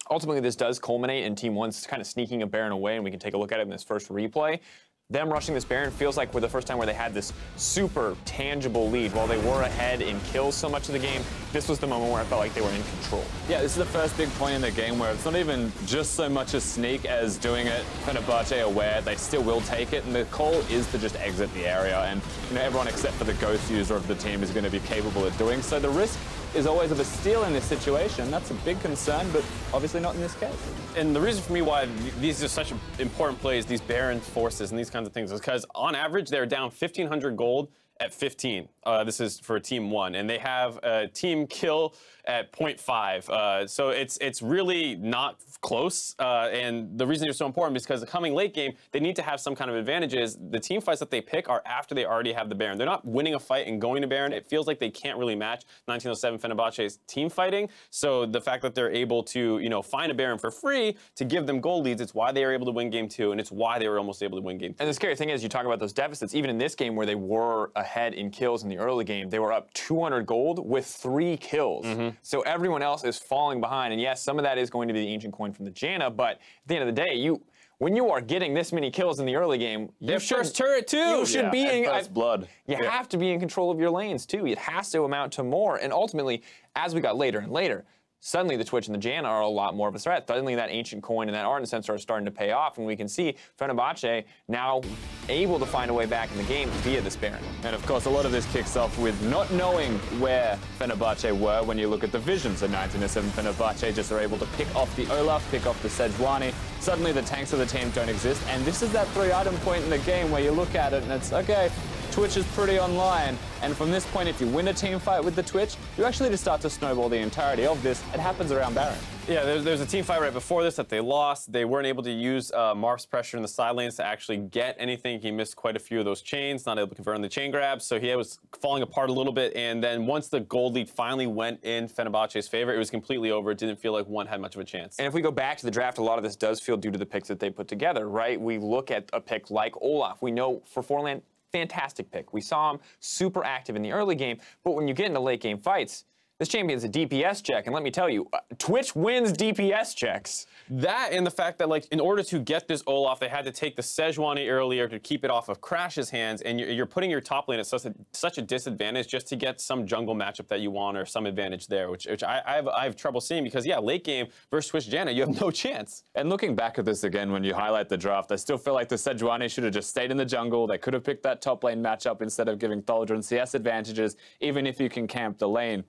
Ultimately, this does culminate in Team 1's kind of sneaking a Baron away, and we can take a look at it in this first replay. Them rushing this Baron feels like we're the first time where they had this super tangible lead. While they were ahead in kills so much of the game, this was the moment where I felt like they were in control. Yeah, this is the first big point in the game where it's not even just so much a sneak as doing it. Fenerbahce aware they still will take it, and the call is to just exit the area. And everyone except for the Ghost user of the team is going to be capable of doing so. The risk is always of a steal in this situation. That's a big concern, but obviously not in this case. And the reason for me why these are such important plays, these Baron forces and these kinds of things, is because on average they're down 1,500 gold at 15. This is for Team 1, and they have a team kill at 0.5. So it's really not close. And the reason they're so important is because the coming late game, they need to have some kind of advantages. The team fights that they pick are after they already have the Baron. They're not winning a fight and going to Baron. It feels like they can't really match 1907 Fenerbahce's team fighting. So the fact that they're able to, find a Baron for free to give them gold leads, it's why they were able to win game 2, and it's why they were almost able to win game 2. And the scary thing is, you talk about those deficits, even in this game where they were ahead in kills in the early game, they were up 200 gold with 3 kills. So everyone else is falling behind, and yes, some of that is going to be the ancient coin from the Janna, but at the end of the day, when you are getting this many kills in the early game, their first turret too. You should be in first blood. You have to be in control of your lanes too. It has to amount to more. And ultimately, as we got later and later, suddenly the Twitch and the Janna are a lot more of a threat. Suddenly that ancient coin and that Ornn sensor are starting to pay off, and we can see Fenerbahce now able to find a way back in the game via this Baron. And of course, a lot of this kicks off with not knowing where Fenerbahce were when you look at the vision. So 1907 Fenerbahce just are able to pick off the Olaf, pick off the Sejuani. Suddenly the tanks of the team don't exist, and this is that 3-item point in the game where you look at it and it's, okay, Twitch is pretty online, and from this point, if you win a team fight with the Twitch, you actually just start to snowball the entirety of this. It happens around Baron. Yeah, there's a team fight right before this that they lost. They weren't able to use Marth's pressure in the side lanes to actually get anything. He missed quite a few of those chains, not able to convert on the chain grabs, so he was falling apart a little bit, and then once the gold lead finally went in Fenerbahce's favor, it was completely over. It didn't feel like one had much of a chance. And if we go back to the draft, a lot of this does feel due to the picks that they put together, right? We look at a pick like Olaf. We know for Forlan, fantastic pick. We saw him super active in the early game, but when you get into late game fights, This champion's a DPS check, and let me tell you, Twitch wins DPS checks. That and the fact that, like, in order to get this Olaf, they had to take the Sejuani earlier to keep it off of Crash's hands, and you're putting your top lane at such a disadvantage just to get some jungle matchup that you want or some advantage there, which I have trouble seeing because, yeah, late game versus Twitch Janna, you have no chance. And looking back at this again, when you highlight the draft, I still feel like the Sejuani should have just stayed in the jungle. They could have picked that top lane matchup instead of giving Thaldrin CS advantages, even if you can camp the lane.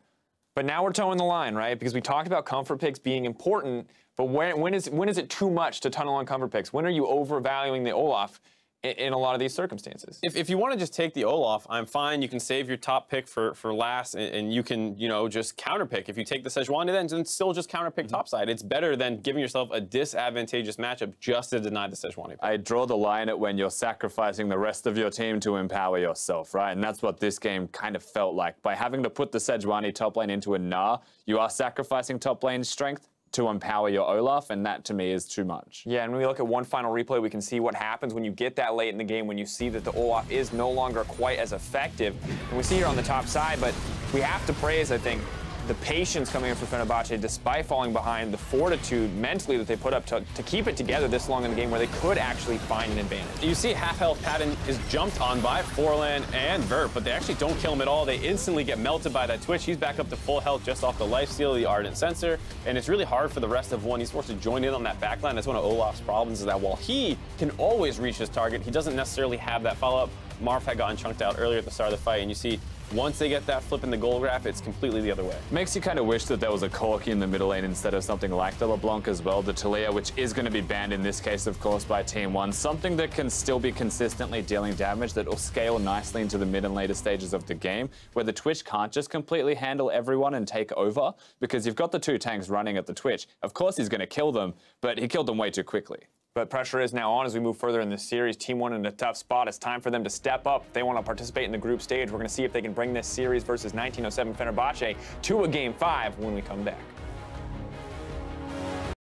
But now we're towing the line, right? Because we talked about comfort picks being important, but when is it too much to tunnel on comfort picks? When are you overvaluing the Olaf in a lot of these circumstances? If you want to just take the Olaf, I'm fine. You can save your top pick for last, and you can, you know, just counter pick. If you take the Sejuani, then still just counter pick topside. It's better than giving yourself a disadvantageous matchup just to deny the Sejuani pick. I draw the line at when you're sacrificing the rest of your team to empower yourself, right? And that's what this game kind of felt like. By having to put the Sejuani top lane into a Gnar, you are sacrificing top lane strength to empower your Olaf, and that to me is too much. Yeah, and when we look at one final replay, we can see what happens when you get that late in the game, when you see that the Olaf is no longer quite as effective. And we see here on the top side, but we have to praise, I think, the patience coming in for Fenerbahce, despite falling behind, the fortitude mentally that they put up to keep it together this long in the game where they could actually find an advantage. You see half health Padden is jumped on by Forlan and Vert, but they actually don't kill him at all. They instantly get melted by that Twitch. He's back up to full health just off the lifesteal, the Ardent Sensor, and it's really hard for the rest of ONE eSports to join in on that backline. That's one of Olaf's problems, is that while he can always reach his target, he doesn't necessarily have that follow-up. Marth had gotten chunked out earlier at the start of the fight, and you see once they get that flip in the goal graph, it's completely the other way. Makes you kind of wish that there was a Corki in the middle lane instead of something like the LeBlanc as well, the Talia, which is going to be banned in this case, of course, by Team 1. Something that can still be consistently dealing damage that will scale nicely into the mid and later stages of the game, where the Twitch can't just completely handle everyone and take over, because you've got the two tanks running at the Twitch. Of course he's going to kill them, but he killed them way too quickly. But pressure is now on as we move further in this series. Team 1 in a tough spot. It's time for them to step up. If they want to participate in the group stage, we're going to see if they can bring this series versus 1907 Fenerbahce to a Game 5 when we come back.